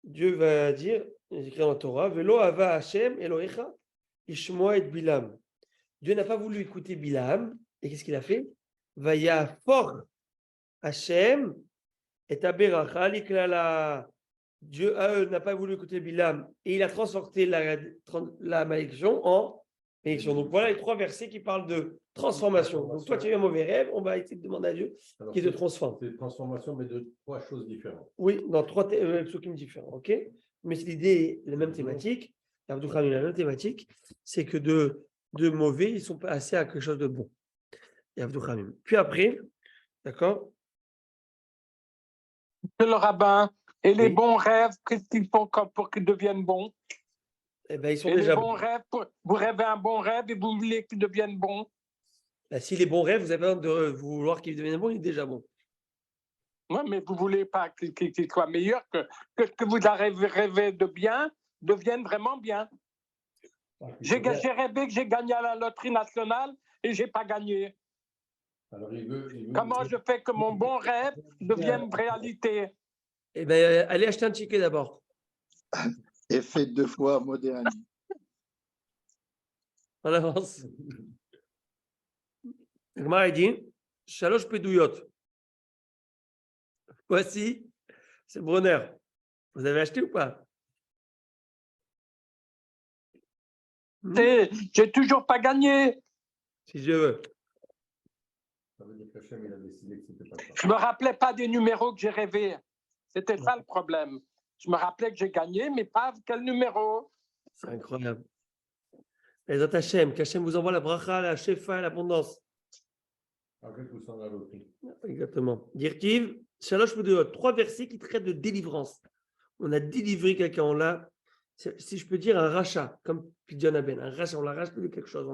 Speaker 1: Dieu va dire, écrit dans la Torah, Velo ava Hashem Elohecha ishmoa et Bilam. Dieu n'a pas voulu écouter Bilam, et qu'est-ce qu'il a fait? Vaya for Hashem et aberacha liklala. Dieu n'a pas voulu écouter Bilam, et il a transformé la malédiction en bénédiction. Donc voilà les trois versets qui parlent de transformation. Donc toi tu as eu un mauvais rêve, on va essayer de demander à Dieu qui te transforme.
Speaker 4: C'est transformation, mais de trois choses différentes.
Speaker 1: Oui, dans trois psukim différents, ok? Mais l'idée est la même thématique. La même thématique, c'est que de mauvais, ils sont passés à quelque chose de bon. Puis après, d'accord?
Speaker 3: Le rabbin, et les bons rêves, qu'est-ce qu'il faut pour qu'ils deviennent bons?
Speaker 1: Eh ben, ils sont
Speaker 3: et
Speaker 1: déjà
Speaker 3: les bons rêves, vous rêvez un bon rêve et vous voulez qu'ils deviennent bons?
Speaker 1: Ben, si les bons rêves, vous avez besoin de vouloir qu'ils deviennent bons, il est déjà bon.
Speaker 3: Oui, mais vous ne voulez pas qu'ils soient meilleurs, que vous avez rêvé de bien devienne vraiment bien. J'ai rêvé que j'ai gagné à la loterie nationale et je n'ai pas gagné.
Speaker 4: Alors,
Speaker 3: Comment je fais que mon bon rêve devienne réalité?
Speaker 1: Eh bien, allez acheter un ticket d'abord.
Speaker 2: Et faites 2 fois moderne.
Speaker 1: On avance. Gmara dit, Shalosh Peduyot. Voici, c'est Bronner. Vous avez acheté ou pas?
Speaker 3: J'ai toujours pas gagné.
Speaker 1: Si je veux.
Speaker 4: Ça veut dire qu'Hachem, il a décidé que c'était pas ça.
Speaker 3: Je me rappelais pas des numéros que j'ai rêvés. C'était ça le problème. Je me rappelais que j'ai gagné, mais pas quel numéro.
Speaker 1: C'est incroyable. Les autres Hachem, qu'Hachem vous envoie la bracha, la shefa, l'abondance.
Speaker 4: Avec ou sans la loterie.
Speaker 1: Exactement. Dirtiv, Shalosh Peduyot, 3 versets qui traitent de délivrance. On a délivré quelqu'un, on l'a, si je peux dire, un rachat, comme Pidyon Aben, un rachat, on l'a racheté de quelque chose,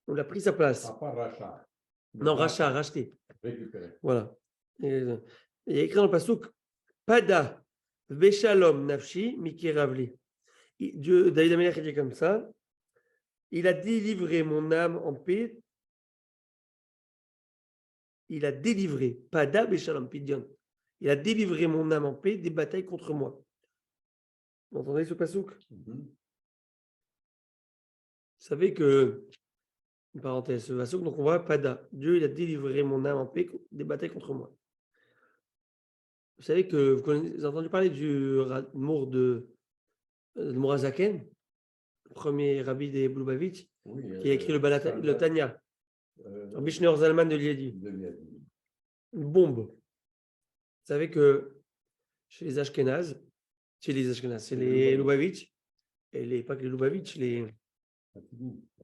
Speaker 1: on l'a pris sa place.
Speaker 4: Ah, pas rachat.
Speaker 1: Non, rachat, racheté.
Speaker 4: Récupéré.
Speaker 1: Voilà. Et il y a écrit dans le pasuk, Pada, Veshalom Nafshi, Miki Ravli. Dieu, David Amelech dit comme ça, il a délivré mon âme en paix. Il a délivré, Pada, Veshalom, Pidyon. Il a délivré mon âme en paix des batailles contre moi. Vous entendez ce pasuk? Vous savez que, une parenthèse, ce pasuk, donc on voit Pada. Dieu, il a délivré mon âme en paix des batailles contre moi. Vous savez que vous avez entendu parler du Mour de Mourazaken, le premier rabbi des Lubavitch, qui a écrit le Tanya, Rabbi Shneur Zalman de Liadi. Une bombe. Vous savez que chez les Ashkénazes, c'est les Lubavitch, et pas que les Lubavitch, les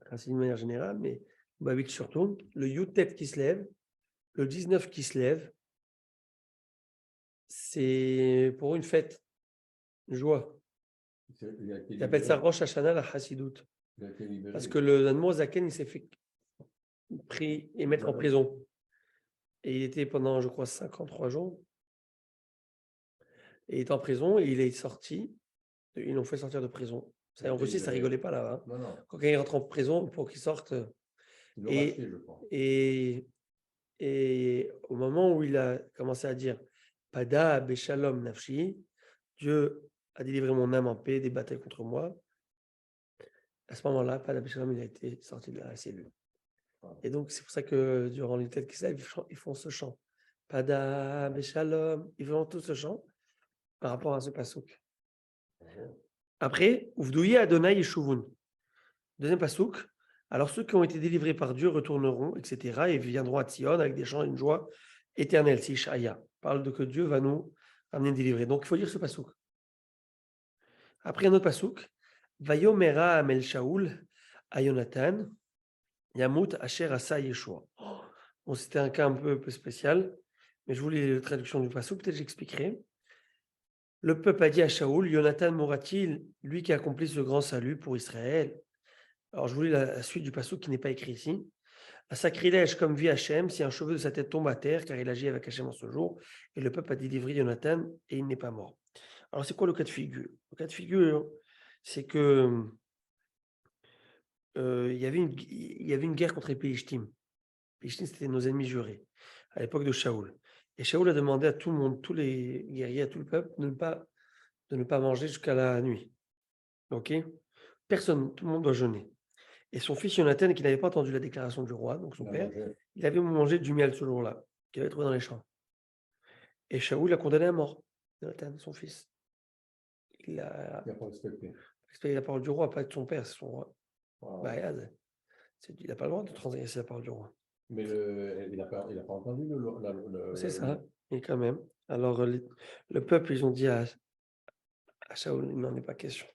Speaker 1: Chassidim de manière générale, mais Lubavitch surtout, le Yutet qui se lève, le 19 qui se lève, c'est pour une fête, une joie. Il appelle ça Rosh Hashanah la Chassidoute. Parce que le Mourazaken, il s'est fait pris et mettre en prison. Et il était pendant, je crois, 53 jours. Et il est en prison et il est sorti. Ils l'ont fait sortir de prison. Ça, en Russie, ça rigolait pas là-bas.
Speaker 4: Non.
Speaker 1: Quand il rentre en prison, pour qu'il sorte. Et au moment où il a commencé à dire Pada Beshalom Nafshi, Dieu a délivré mon âme en paix des batailles contre moi. À ce moment-là, Pada Beshalom, il a été sorti de la cellule. Et donc, c'est pour ça que durant les têtes qui se lèvent, ils font ce chant. Pada Beshalom, ils font tout ce chant par rapport à ce passouk. Après, Uvdouye Adonai Yeshuvun. Deuxième passouk. Alors, ceux qui ont été délivrés par Dieu retourneront, etc. et viendront à Tzion avec des chants et une joie éternelle. C'est Ishaïa. Parle de que Dieu va nous amener délivrer. Donc, il faut lire ce pasouk. Après, un autre pasouk. Vayomera amel Shaoul à Yonatan, Yamut Asher Asa Yeshua. Bon, c'était un cas un peu spécial, mais je voulais la traduction du pasouk, peut-être j'expliquerai. Le peuple a dit à Shaoul, Yonatan mourra-t-il, lui qui a accompli ce grand salut pour Israël. Alors, je voulais la suite du pasouk qui n'est pas écrit ici. Un sacrilège comme vit Hachem, si un cheveu de sa tête tombe à terre, car il agit avec Hachem en ce jour, et le peuple a délivré Yonatan, et il n'est pas mort. Alors, c'est quoi le cas de figure? Le cas de figure, c'est que il y avait une guerre contre les Pélishtim. Les Pélishtim, c'était nos ennemis jurés, à l'époque de Shaoul. Et Shaoul a demandé à tout le monde, tous les guerriers, à tout le peuple, de ne pas manger jusqu'à la nuit. OK? Personne, tout le monde doit jeûner. Et son fils Yonatan, qui n'avait pas entendu la déclaration du roi, donc son père, il avait mangé du miel ce jour-là, qu'il avait trouvé dans les champs. Et Shaoul l'a condamné à mort, Yonatan, son fils. Il n'a
Speaker 4: pas respecté
Speaker 1: la parole du roi, pas de son père, c'est son roi.
Speaker 4: Wow.
Speaker 1: Bah, il n'a pas le droit de transgresser la parole du roi.
Speaker 4: Mais il n'a pas entendu
Speaker 1: C'est ça, et quand même. Alors, le peuple, ils ont dit à Shaoul, il n'en est pas question.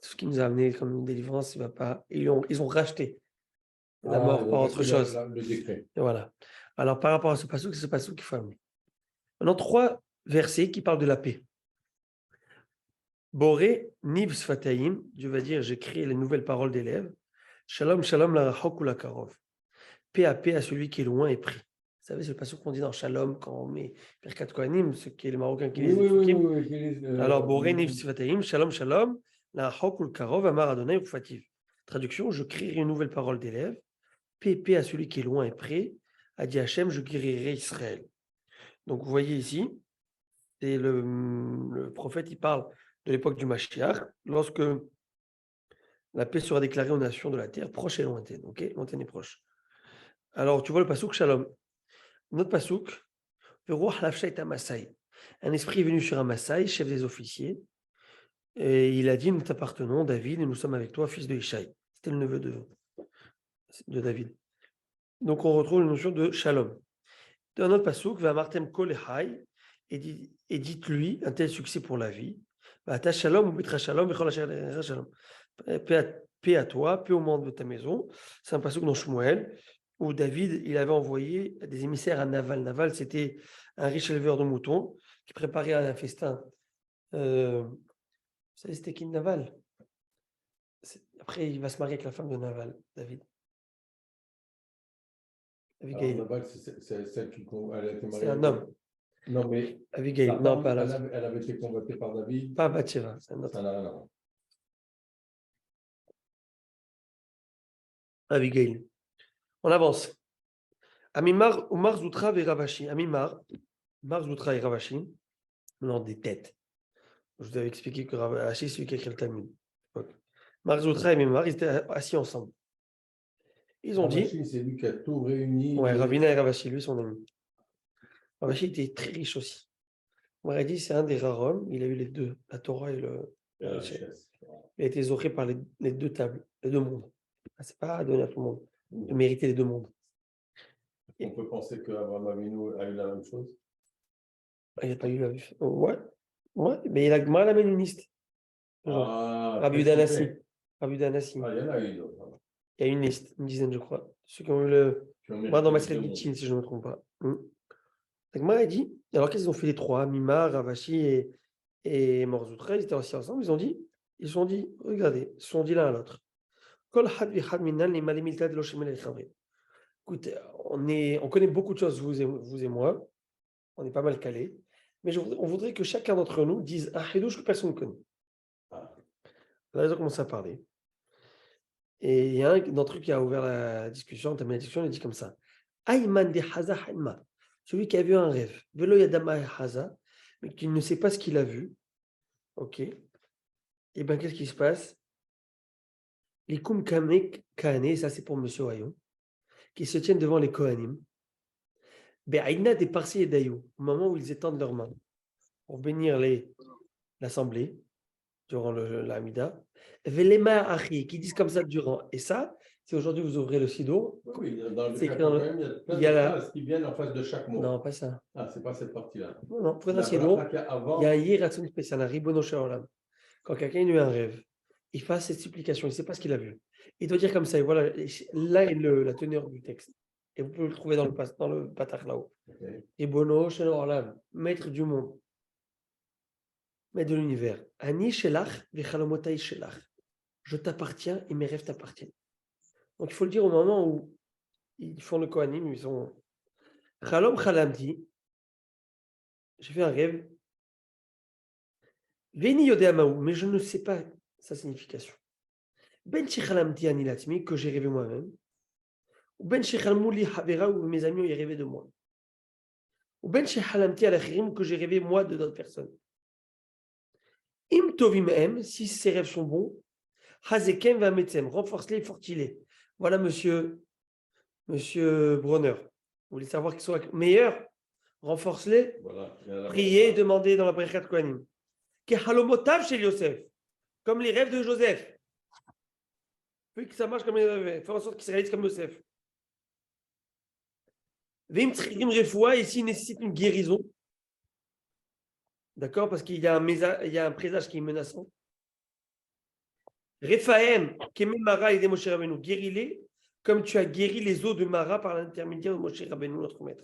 Speaker 1: Tout ce qui nous a amené comme une délivrance, il ne va pas. Ils ont racheté la mort par autre chose.
Speaker 4: Le décret.
Speaker 1: Et voilà. Alors, par rapport à ce passouk, c'est ce passouk qu'il faut amener. Maintenant, 3 versets qui parlent de la paix. Boré, Niv Sfataim, Dieu va dire, j'ai créé les nouvelles paroles des lèvres. Shalom, shalom, la rachok ou la karov. Paix à celui qui est loin et près. Vous savez, c'est le passouk qu'on dit dans Shalom quand on met Birkat Kohanim, ce qui est les Marocains qui lisent.
Speaker 4: Oui.
Speaker 1: Alors, Boré, Niv Sfataim, shalom, shalom, la rachok ou la karov, amar Adonai ou fativ. Traduction, je créerai une nouvelle parole des lèvres. Paix à celui qui est loin et près. A dit Hachem, je guérirai Israël. Donc, vous voyez ici, c'est le prophète, il parle de l'époque du Mashiach, lorsque la paix sera déclarée aux nations de la terre, proche et lointaine. Ok, lointaine et proche. Alors, tu vois le pasouk Shalom. Notre pasouk, un esprit est venu sur un Maasai, chef des officiers, et il a dit, nous t'appartenons, David, et nous sommes avec toi, fils de Ishaï. C'était le neveu de David. Donc, on retrouve la notion de Shalom. Dans notre pasouk, va Martem Kolehai, et dites-lui un tel succès pour la vie. Ta Shalom ou Bitra Shalom, Shalom. Paix à toi, paix au monde de ta maison. C'est un pasouk dans Shmuel, où David, il avait envoyé des émissaires à Naval. Naval, c'était un riche éleveur de moutons qui préparait un festin. Vous savez, c'était qui Naval? Après, il va se marier avec la femme de Naval, David. Abigail.
Speaker 4: Naval, c'est celle qui elle a été mariée.
Speaker 1: C'est un homme.
Speaker 4: Non, mais
Speaker 1: Abigail, non, pas là.
Speaker 4: Elle avait été convoitée par David.
Speaker 1: Pas Bathsheba, c'est un autre.
Speaker 4: Ça n'a rien à voir.
Speaker 1: Abigail. On avance. Amimar, Umar Zoutra et Ravashi. Amimar, Mar Zoutra et Ravashi, non, des têtes. Je vous avais expliqué que Ravashi, c'est celui qui a écrit le Talmud. Mar Zoutra et Amimar, ils étaient assis ensemble. Ils ont
Speaker 4: Ravashi,
Speaker 1: dit.
Speaker 4: C'est lui qui a tout réuni.
Speaker 1: Ouais, Ravina et Ravashi, lui, son ami. Ravashi était très riche aussi. On aurait dit c'est un des rares hommes. Il a eu les deux, la Torah et le. Il a été zoré par les deux tables, les deux mondes. C'est pas donné à tout le monde de mériter les deux mondes.
Speaker 4: On peut penser qu'Abraham Avinu a eu la même chose.
Speaker 1: Il n'a pas eu la vie. Ouais, mais il a mal amène une liste. Rabbi Danassi. Rabbi Danassi.
Speaker 4: Il y en a eu d'autres.
Speaker 1: Il y a une liste, une dizaine, je crois. Ceux qui ont eu le. Moi, dans ma slide Gittin, si je ne me trompe pas. Moi, a dit, alors qu'est-ce qu'ils ont fait les trois, Mimar, Ravashi et Morzoutra, ils étaient assis ensemble, ils se sont dit, regardez, ils se sont dit l'un à l'autre. Écoute, on connaît beaucoup de choses, vous et moi, on est pas mal calés, mais on voudrait que chacun d'entre nous dise un chidouche que personne ne connaît. Là, ils ont commencé à parler. Et il y a un d'entre eux qui a ouvert la discussion, il a dit comme ça. Ayman de Haza Halma, celui qui a vu un rêve, Velo Yadama Haza, mais qui ne sait pas ce qu'il a vu. Ok. Et bien, qu'est-ce qui se passe? Likum Kamek Kane, ça c'est pour M. Wayon, qui se tiennent devant les Kohanim. Be'aïna des Parsi et Dayo, au moment où ils étendent leurs mains pour bénir l'assemblée durant l'Amida. Velema Achi, qui disent comme ça durant. Et ça, Si aujourd'hui vous ouvrez le Sidour,
Speaker 4: Oui, dans le
Speaker 1: c'est
Speaker 4: cas
Speaker 1: écrit dans le-
Speaker 4: il y a plein
Speaker 1: il y a
Speaker 4: de
Speaker 1: la-
Speaker 4: phrases qui viennent en face de chaque mot.
Speaker 1: non, pas ça.
Speaker 4: Ah, c'est pas cette partie-là.
Speaker 1: Non, prenez un
Speaker 4: La
Speaker 1: Sidour,
Speaker 4: bracha qu'il y a
Speaker 1: il y a
Speaker 4: avant,
Speaker 1: un Yiratzon spécial, un Ribono Shel Olam. Quand quelqu'un a eu un rêve, il fait cette supplication, il ne sait pas ce qu'il a vu. Il doit dire comme ça, et voilà, là est la teneur du texte. Et vous pouvez le trouver dans le Patach là-haut.
Speaker 4: ok.
Speaker 1: Ribono Shel Olam, maître du monde, maître de l'univers. Ani Shelach vechalomotai Shelach. Je t'appartiens et mes rêves t'appartiennent. Donc il faut le dire au moment où ils font le Kohanim, ils sont Chalom Chalamti. J'ai fait un rêve. Veni Yodéamaou, mais je ne sais pas sa signification. Ben Shechalamti Anilatmi, que j'ai rêvé moi-même. Ou Ben Shechalmouli Havera, où mes amis ont rêvé de moi. Ou Ben Shechalamti Alachirim, que j'ai rêvé moi de d'autres personnes. Im Tovim Em, si ces rêves sont bons, Hazekem va Metzem, renforce-les, fortifie-les. Voilà, monsieur Bronner. Vous voulez savoir qu'ils sont meilleurs? Renforce-les.
Speaker 4: Voilà. Il y a la
Speaker 1: Priez,
Speaker 4: bracha.
Speaker 1: demandez dans la Brechat Kohanim. Halomotav chez Yosef, comme les rêves de Joseph. Puis que ça marche comme les rêves, faire en sorte qu'ils se réalisent comme Yosef. Vim Tririm Refoua, ici, il nécessite une guérison. D'accord? Parce qu'il y a un présage qui est menaçant. Rephaim, Kemé Mara et des Moshe Rabbeinu, guéris-les comme tu as guéri les eaux de Mara par l'intermédiaire de Moshe Rabbeinu, notre maître.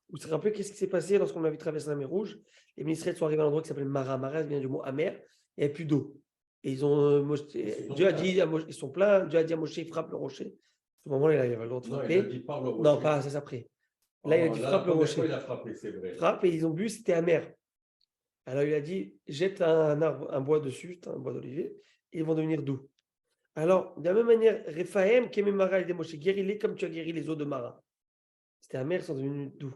Speaker 1: Vous vous rappelez qu'est-ce qui s'est passé lorsqu'on avait traversé la mer Rouge? Les ministres sont arrivés à un endroit qui s'appelle Mara. Mara vient du mot amer, et il n'y a plus d'eau. Et ils ont, Dieu a dit, ils sont pleins, Dieu a dit à Moshe, frappe le rocher. À ce moment-là, il avait le droit de frapper.
Speaker 4: Non, il a dit par le rocher.
Speaker 1: Non, pas ça, c'est après. Là, il a dit frappe le rocher.
Speaker 4: Il a frappé, c'est vrai.
Speaker 1: Frappe, et ils ont bu, c'était amer. Alors il a dit, jette un arbre, un bois dessus, un bois d'olivier, et ils vont devenir doux. Alors, de la même manière, Rephaim, Kemé Mara et des Moshe, guéris-les comme tu as guéri les eaux de Mara. C'était amer, ils sont devenus doux.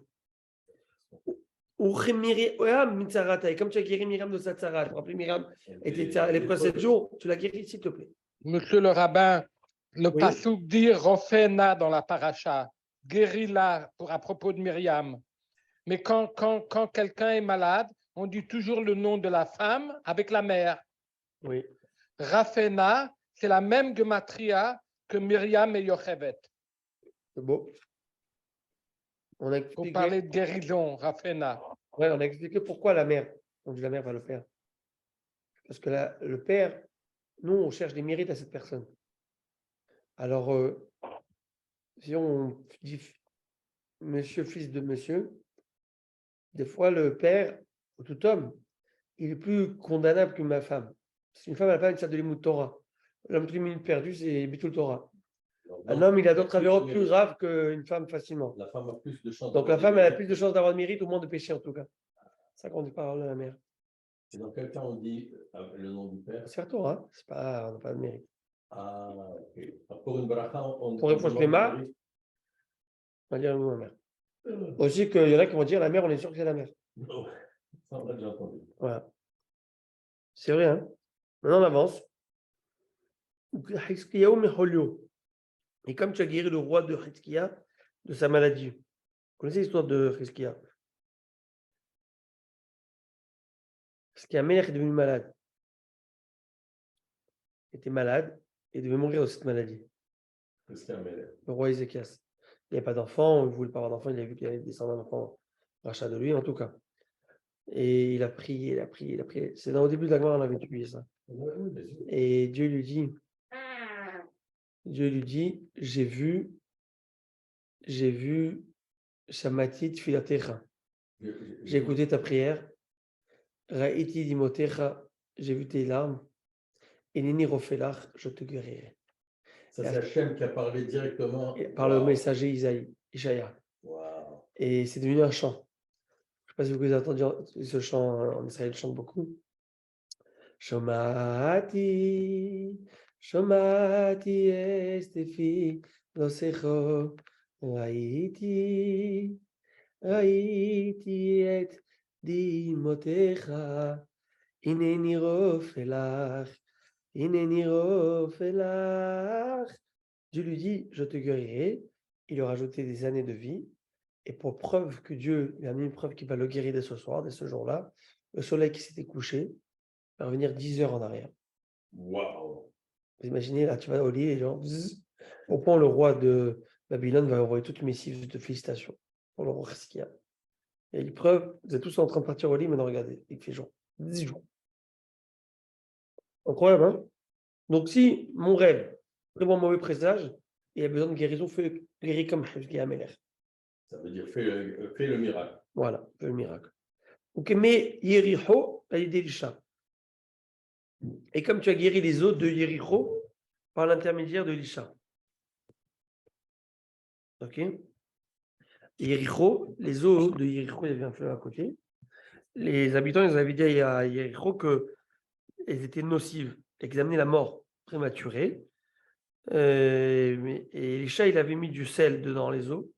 Speaker 1: Ou Miriam, comme tu as guéri Myriam de sa tzara. Tu te rappelles, Myriam était l'épreuve 7 jours, tu l'as guéri, s'il te plaît.
Speaker 3: Monsieur le rabbin, le
Speaker 1: Oui.
Speaker 3: passouk dit Rofena dans la paracha, guéris-la à propos de Myriam. Mais quand quelqu'un est malade, on dit toujours le nom de la femme avec la mère.
Speaker 1: Oui.
Speaker 3: Rafena, c'est la même gematria que Myriam et Yochevet.
Speaker 1: C'est beau. On a
Speaker 3: Pour
Speaker 1: expliqué,
Speaker 3: parler de guérison, Rafena.
Speaker 1: ouais, on a expliqué pourquoi la mère. On dit la mère, pas le père. Parce que le père, nous, on cherche des mérites à cette personne. Alors, si on dit monsieur, fils de monsieur, des fois, le père, ou tout homme, il est plus condamnable que ma femme. Si une femme n'a pas une sorte de l'imout Torah, l'homme toute minute perdue, c'est Bitul Torah. Un homme, il a d'autres avérotes plus graves qu'une femme facilement.
Speaker 4: La femme a plus de chances.
Speaker 1: Donc la femme, elle a plus de chances d'avoir de mérite, au moins de péché en tout cas. C'est ça qu'on dit par de la mère.
Speaker 4: Et dans quel cas on dit le nom du père?
Speaker 1: C'est Torah, c'est pas, on n'a pas de mérite.
Speaker 4: Ah, ok. Pour une bracha, on
Speaker 1: Pour reprocher les mains, on va dire le nom de la mère. Aussi qu'il y en a qui vont dire la mère, on est sûr que c'est la mère.
Speaker 4: Non, ça on a déjà entendu.
Speaker 1: Voilà. C'est vrai, hein. Maintenant on avance. Et comme tu as guéri le roi de Hitzkia de sa maladie. Vous connaissez l'histoire de Hitzkia? Hitzkia Melech est devenu malade. Il était malade et devait mourir de cette maladie. Le roi Ézéchias. Il n'y avait pas d'enfant, il ne voulait pas avoir d'enfant, il a vu qu'il allait descendre un enfant rachat de lui, en tout cas. Et il a prié, il a prié, il a prié. C'est au début de la gloire, on avait publié ça. Et Dieu lui dit, j'ai vu Shamati Tfilatecha. J'ai écouté ta prière. Ra'iti Dimotecha, j'ai vu tes larmes. Et Nini Rofelach, je te guérirai.
Speaker 4: Ça, c'est Hachem qui a parlé directement.
Speaker 1: Par le messager Ishaïa.
Speaker 4: Wow.
Speaker 1: Et c'est devenu un chant. Je ne sais pas si vous avez entendu ce chant en Israël, chante beaucoup. Shomati estefi losecho raiti et dimotecha ineni rofelach. Dieu lui dit, je te guérirai. Il lui a rajouté des années de vie. Et pour preuve que Dieu lui a mis une preuve qu'il va le guérir dès ce soir, dès ce jour-là, le soleil qui s'était couché va revenir 10 heures en arrière.
Speaker 4: Wow.
Speaker 1: Vous imaginez, là, tu vas au lit et genre, bzz, Au point, le roi de Babylone va envoyer toute une missive de félicitations pour le roi Hizkia. Et l'épreuve, vous êtes tous en train de partir au lit, maintenant regardez, il fait jour. 10 jours. Incroyable, hein? Donc, si mon rêve prévoit un mauvais présage, il y a besoin de guérison, fais guérir comme Hizkia Amelech.
Speaker 4: Ça veut dire fais le miracle.
Speaker 1: Voilà, fais le miracle. Ok, mais Yericho a aidé Elisha. Et comme tu as guéri les os de Yericho par l'intermédiaire de Elisha. Ok? Yericho, les eaux de Yericho, il y avait un fleuve à côté. Les habitants, ils avaient dit à Yericho qu'elles étaient nocives et qu'elles amenaient la mort prématurée. Et Elisha, il avait mis du sel dedans les eaux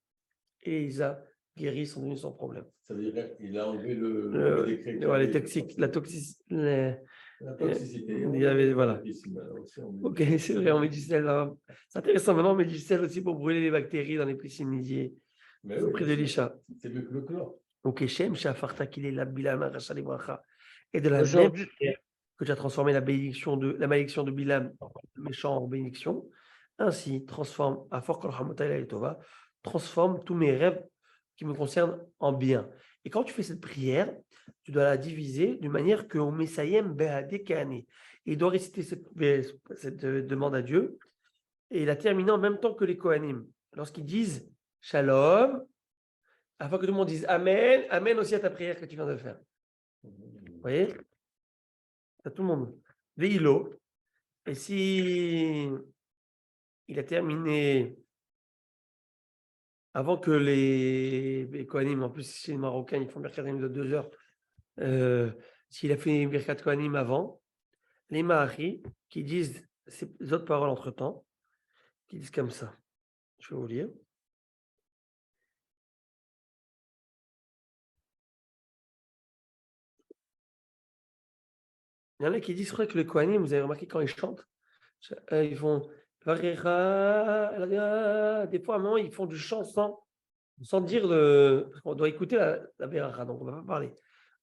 Speaker 1: et ils a guéri sans problème.
Speaker 4: Ça veut dire qu'il a enlevé
Speaker 1: la toxicité.
Speaker 4: La toxicité.
Speaker 1: Il y avait, voilà. Ok, c'est vrai, on met du sel. C'est intéressant, maintenant on met du sel aussi pour brûler les bactéries dans les piscines minières.
Speaker 4: Mais
Speaker 1: Auprès de l'Isha.
Speaker 4: C'est mieux que le chlore.
Speaker 1: Ok, Shem, Shafarta, qu'il est la Bilam, Racha Libracha. Et de la même
Speaker 3: Aujourd'hui,
Speaker 1: que tu as transformé la malédiction de Bilam, le méchant, en bénédiction, ainsi transforme, à fort et Tova, transforme tous mes rêves qui me concernent en bien. Et quand tu fais cette prière, tu dois la diviser d'une manière que au Messayem Behade Kahane. Il doit réciter cette demande à Dieu et il la terminer en même temps que les Kohanim. Lorsqu'ils disent Shalom, afin que tout le monde dise Amen, Amen aussi à ta prière que tu viens de faire. Vous voyez? À tout le monde. Veilo. Et si il a terminé avant que les Kohanim, en plus chez les Marocains, ils font Birkat de 2 heures. S'il a fait Birkat Kohanim avant, les Mahari qui disent ces autres paroles entre-temps, qui disent comme ça. Je vais vous lire. Il y en a qui disent, que les Kohanim, vous avez remarqué quand ils chantent, ils font des fois, à un moment, ils font du chant sans dire parce qu'on doit écouter la Beracha, donc on ne va pas parler.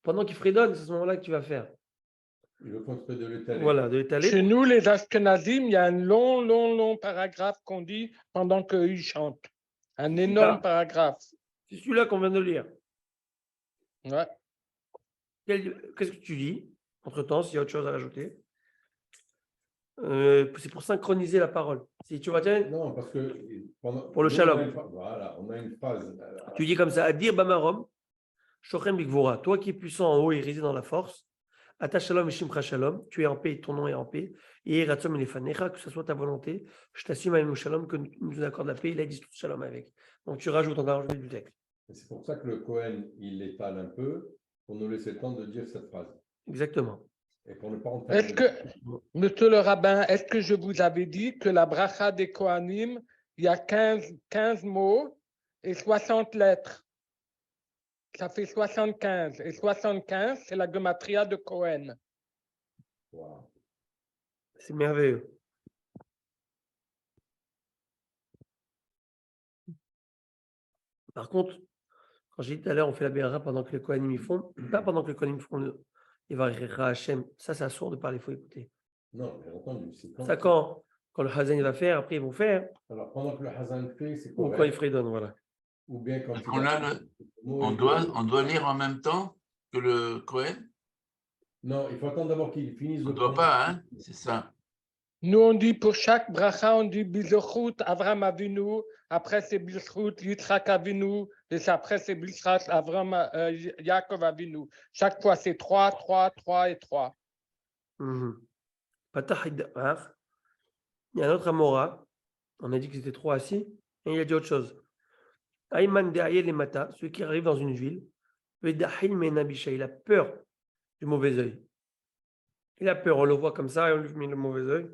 Speaker 1: Pendant qu'ils fredonnent, c'est à ce moment-là que tu vas faire.
Speaker 4: Le contre de l'étaler.
Speaker 1: Voilà, de l'étaler.
Speaker 3: chez nous, les Ashkenazim, il y a un long paragraphe qu'on dit pendant qu'ils chantent. Un énorme paragraphe.
Speaker 1: C'est celui-là qu'on vient de lire.
Speaker 3: Ouais.
Speaker 1: Qu'est-ce que tu dis entre-temps, s'il y a autre chose à rajouter? C'est pour synchroniser la parole. Si tu vois, tiens,
Speaker 4: non, parce que
Speaker 1: pour le shalom.
Speaker 4: Voilà, on a une phrase.
Speaker 1: Tu dis comme ça, Adir Bamarom, Shochem Bikvora, toi qui es puissant en haut et réside dans la force, Ata Shalom et Shimcha Shalom, tu es en paix, ton nom est en paix, et Ratzom et Lefanecha, que ce soit ta volonté, je t'assume à Shalom que nous accorde la paix, il a dit tout Shalom avec. Donc tu rajoutes, on a rajouté du texte.
Speaker 4: C'est pour ça que le Cohen, il l'étale un peu, pour nous laisser le temps de dire cette phrase.
Speaker 1: Exactement.
Speaker 4: Et pour ne pas
Speaker 3: Est-ce que, monsieur le rabbin, est-ce que je vous avais dit que la bracha des Kohanim, il y a 15 mots et 60 lettres? Ça fait 75. Et 75, c'est la gematria de Cohen.
Speaker 4: Wow.
Speaker 1: C'est merveilleux. Par contre, quand j'ai dit tout à l'heure, on fait la Béra pendant que les Kohanim y font, pas pendant que les Kohanim font il va rire à Hachem. Ça, c'est sourd de parler, il faut écouter.
Speaker 4: Non, bien entendu.
Speaker 1: Ça, quand le Hazan va faire, après ils vont faire.
Speaker 4: Alors, pendant que le Hazan fait, c'est
Speaker 1: correct. Ou quand il fredonne, voilà.
Speaker 4: Ou bien quand
Speaker 5: on doit lire en même temps que le Cohen?
Speaker 4: Non, il faut attendre d'abord qu'il finisse.
Speaker 5: On ne doit pas, hein? C'est ça.
Speaker 3: Nous, on dit pour chaque bracha, on dit Bizochut Avram Avinu, après c'est Bizochut Yitzhak Avinu, et après c'est Bizochut Avram Yaakov Avinu. Chaque fois, c'est 3, 3, 3 et 3.
Speaker 1: Il y a un autre Amora, on a dit que c'était 3 assis, et il a dit autre chose. Aïman derrière les matas, celui qui arrive dans une ville, il a peur du mauvais œil. Il a peur, on le voit comme ça et on lui met le mauvais œil.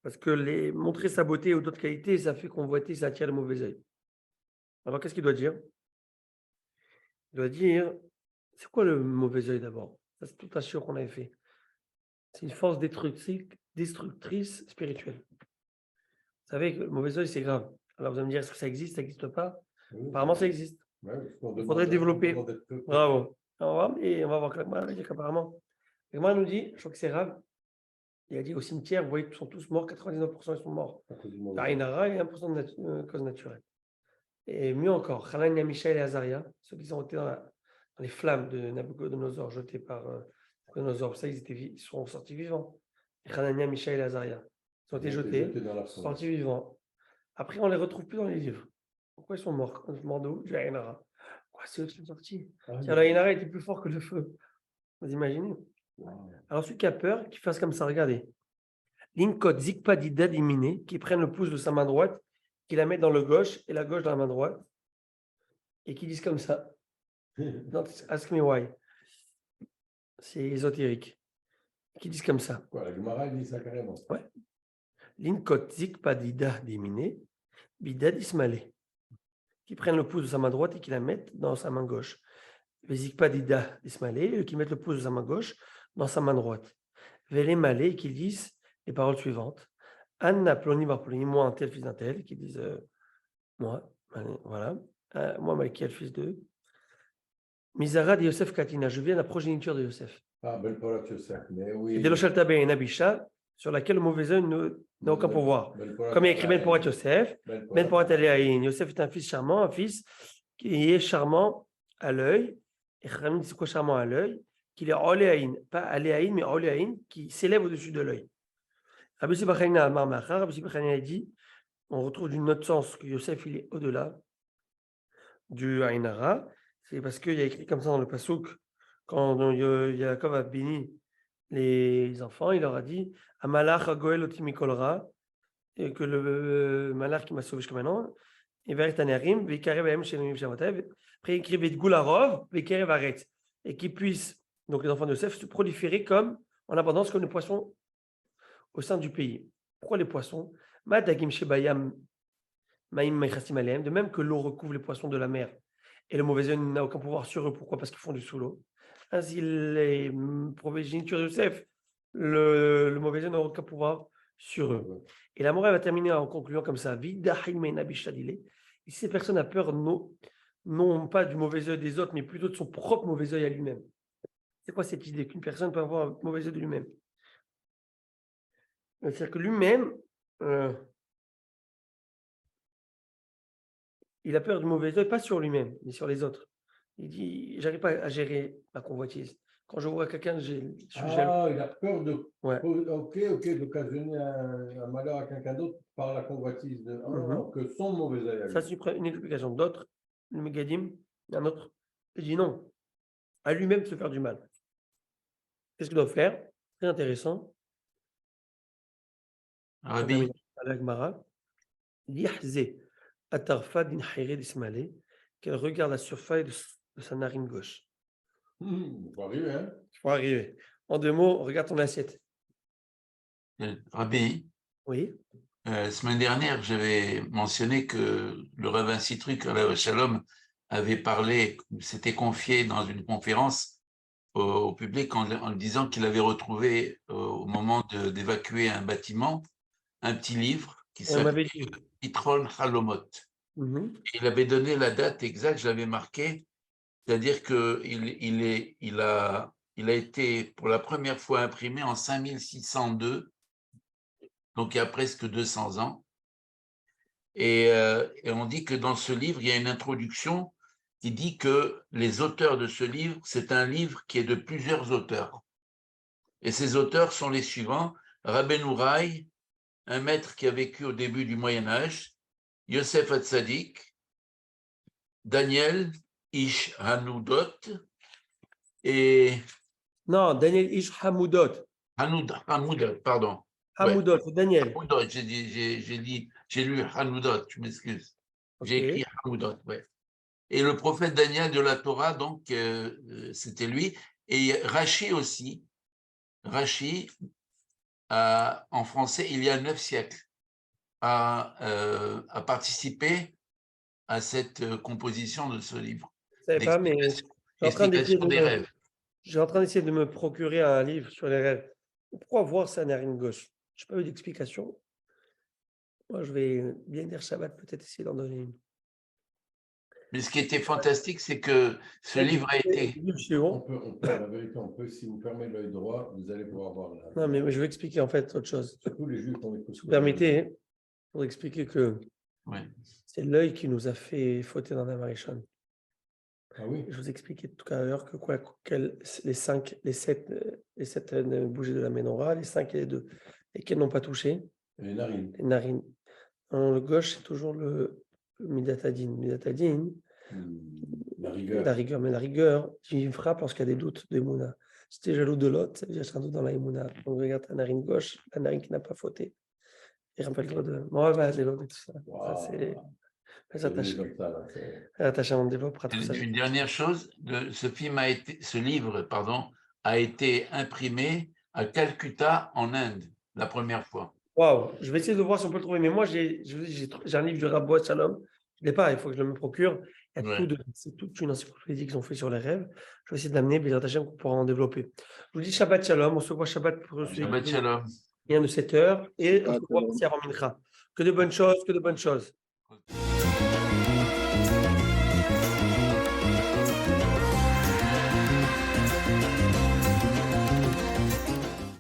Speaker 1: Parce que montrer sa beauté ou d'autres qualités, ça fait convoiter, ça attire le mauvais œil. Alors qu'est-ce qu'il doit dire? Il doit dire, c'est quoi le mauvais œil d'abord? Ça, c'est tout un chiot qu'on avait fait. C'est une force destructrice spirituelle. Vous savez que le mauvais œil, c'est grave. Alors vous allez me dire, est-ce que ça existe, ça n'existe pas? Oui, apparemment, ça existe. Il faudrait développer. Bravo. Et on va voir que l'Agma dit qu'apparemment, l'Agma nous dit, je crois que c'est grave, Il a dit au cimetière, vous voyez, ils sont tous morts, 99% ils sont morts.
Speaker 4: À cause du mauvais
Speaker 1: Par Aïn Hara et 1% de cause naturelle. Et mieux encore, Hanania, Mishaël et Azaria, ceux qui sont été dans les flammes de Nabucodonosor, jetés par Nabucodonosor, ça, ils sont sortis vivants. Hanania, Mishaël et Azaria, ils ont été jetés,
Speaker 4: dans la
Speaker 1: sortis vivants. Après, on ne les retrouve plus dans les livres. Pourquoi ils sont morts? Ils sont morts d'où? Du Aïn Hara. Quoi, c'est eux qui sont sortis. Le Aïn Hara était plus fort que le feu. Vous imaginez? Alors, celui qui a peur, qu'il fasse comme ça, regardez. Linkot, Zikpa, Dida, Dimine, qui prennent le pouce de sa main droite, qui la mettent dans le gauche et la gauche dans la main droite, et qui disent comme ça. Don't ask me why. C'est ésotérique. Qui disent comme ça.
Speaker 4: Quoi, la Gemara dit ça carrément.
Speaker 1: Ouais. Linkot, Zikpa, Dida, Dimine, Bida, Dismale, qui prennent le pouce de sa main droite et qui la mettent dans sa main gauche. Zikpa, Dida, Dismale, qui mettent le pouce de sa main gauche dans sa main droite. Vele Malé, qui disent les paroles suivantes. Anna Ploni Barploni, moi un tel fils d'un tel, qui disent moi, voilà, moi Malkiel fils de Mizara de Yosef Katina, je viens de la progéniture de Yosef.
Speaker 4: Ah, belle parole, Yosef, mais oui.
Speaker 1: Et de l'Oshaltabe et Nabisha, sur laquelle le mauvais œil n'a aucun pouvoir. Comme il a écrit Ben Porat Yosef, Ben Porat Aléaïn. Yosef est un fils charmant, un fils qui est charmant à l'œil. Et Khamid, c'est quoi charmant à l'œil? Qu'il est Oléaïn, pas Aléaïn, mais Oléaïn, qui s'élève au-dessus de l'œil. Rabbi Sibachania Marmacha, Rabbi Sibachania a dit, on retrouve d'une autre sens que Yosef, il est au-delà du Aïn Hara. C'est parce qu'il y a écrit comme ça dans le Passouk, quand Yaakov a béni les enfants, il leur a dit Amalach Goel Otimikolra, et que le malach qui m'a sauvé jusqu'à maintenant, et vers Tanerim, Vekarev Ahem Shenemim Shavatev, après il écrit Vetgularov, Vekarev Aret, et qu'ils puissent, donc les enfants de Yosef, se proliférer comme en abondance comme les poissons au sein du pays. Pourquoi les poissons? De même que l'eau recouvre les poissons de la mer et le mauvais œil n'a aucun pouvoir sur eux. Pourquoi? Parce qu'ils font du sous l'eau. Ainsi, les progénitures de Yosef, le mauvais œil n'a aucun pouvoir sur eux. Et la morale va terminer en concluant comme ça. Et si ces personnes ont peur, non pas du mauvais œil des autres, mais plutôt de son propre mauvais œil à lui-même. C'est quoi cette idée qu'une personne peut avoir un mauvais œil de lui-même? C'est-à-dire que lui-même, il a peur du mauvais œil, pas sur lui-même, mais sur les autres. Il dit, j'arrive pas à gérer ma convoitise. Quand je vois quelqu'un, je suis jaloux.
Speaker 4: Ah, il a peur de,
Speaker 1: Ouais.
Speaker 4: d'occasionner un malheur à quelqu'un d'autre par la convoitise. Que son mauvais œil.
Speaker 1: Ça, c'est une explication. D'autres, le Megadim, un autre, il dit non, à lui-même se faire du mal. Qu'est-ce qu'il doit faire? Très intéressant.
Speaker 5: Rabbi,
Speaker 1: qu'elle regarde la surface de sa narine gauche.
Speaker 4: Il faut arriver, hein?
Speaker 1: Il faut arriver. En 2 mots, regarde ton assiette.
Speaker 5: Rabbi,
Speaker 1: Oui.
Speaker 5: Semaine dernière, j'avais mentionné que le rabbin Citruk, alav Shalom, avait parlé, s'était confié dans une conférence au public en disant qu'il avait retrouvé au moment d'évacuer un bâtiment un petit livre qui s'appelait Itrol Halomot. Il avait donné la date exacte, je l'avais marqué, c'est-à-dire qu'il a été pour la première fois imprimé en 5602, donc il y a presque 200 ans. Et on dit que dans ce livre, il y a une introduction qui dit que les auteurs de ce livre, c'est un livre qui est de plusieurs auteurs. Et ces auteurs sont les suivants: Rabbeinu Rai, un maître qui a vécu au début du Moyen-Âge, Yosef Hatzadik, Daniel Ish Hanoudot et...
Speaker 1: Non, Daniel Ish Hamoudot.
Speaker 5: Hamoudot, pardon.
Speaker 1: Hamoudot, c'est Daniel.
Speaker 5: Hamoudot, j'ai lu Hanoudot, je m'excuse. J'ai écrit Hamoudot, ouais. Et le prophète Daniel de la Torah, donc, c'était lui. Et Rachi aussi. Rachi, en français, il y a 9 siècles, a participé à cette composition de ce livre.
Speaker 1: Je ne savais pas, mais j'ai en train d'essayer de me procurer un livre sur les rêves. Pourquoi voir sa narine gauche? Je n'ai pas eu d'explication. Moi, je vais bien dire Shabbat, peut-être essayer d'en donner une.
Speaker 5: Mais ce qui était fantastique, c'est que ce livre a été…
Speaker 4: La vérité, si vous fermez l'œil droit, vous allez pouvoir voir là.
Speaker 1: Non, mais je vais expliquer en fait autre chose.
Speaker 4: Surtout les juifs ont
Speaker 1: Si vous permettez, pour expliquer que
Speaker 5: Ouais.
Speaker 1: c'est l'œil qui nous a fait fauter dans la Marichon.
Speaker 4: Ah oui.
Speaker 1: Je vous expliquais tout à l'heure que les sept bougies de la menorah, les 5 et les 2, lesquels n'ont pas touché.
Speaker 4: Et les narines.
Speaker 1: Les narines. Le gauche, c'est toujours le Midatadine. Midatadine,
Speaker 4: La rigueur.
Speaker 1: mais la rigueur, tu frappes parce qu'il y a des doutes de Mouna. Si tu es jaloux de l'autre, ça veut dire que c'est un doute dans la Mouna. Donc regarde ta narine gauche, la narine qui n'a pas fauté. Et rappelle-toi de l'autre et tout ça.
Speaker 4: Wow.
Speaker 1: Ça, c'est.
Speaker 4: Ça,
Speaker 1: on développera tout ça.
Speaker 5: Une dernière chose, ce livre a été imprimé à Calcutta, en Inde, la première fois.
Speaker 1: Waouh, je vais essayer de voir si on peut le trouver. Mais moi, j'ai un livre du Rabbi Shalom. Je ne l'ai pas, il faut que je le procure. C'est toute une encyclopédie qu'ils ont fait sur les rêves. Je vais essayer de l'amener, mais qu'on pourra en développer. Je vous dis Shabbat Shalom. On se voit Shabbat pour
Speaker 5: Shabbat Shalom.
Speaker 1: de 7 heures. Et on se voit aussi avant Mincha. Que de bonnes choses, que de bonnes choses.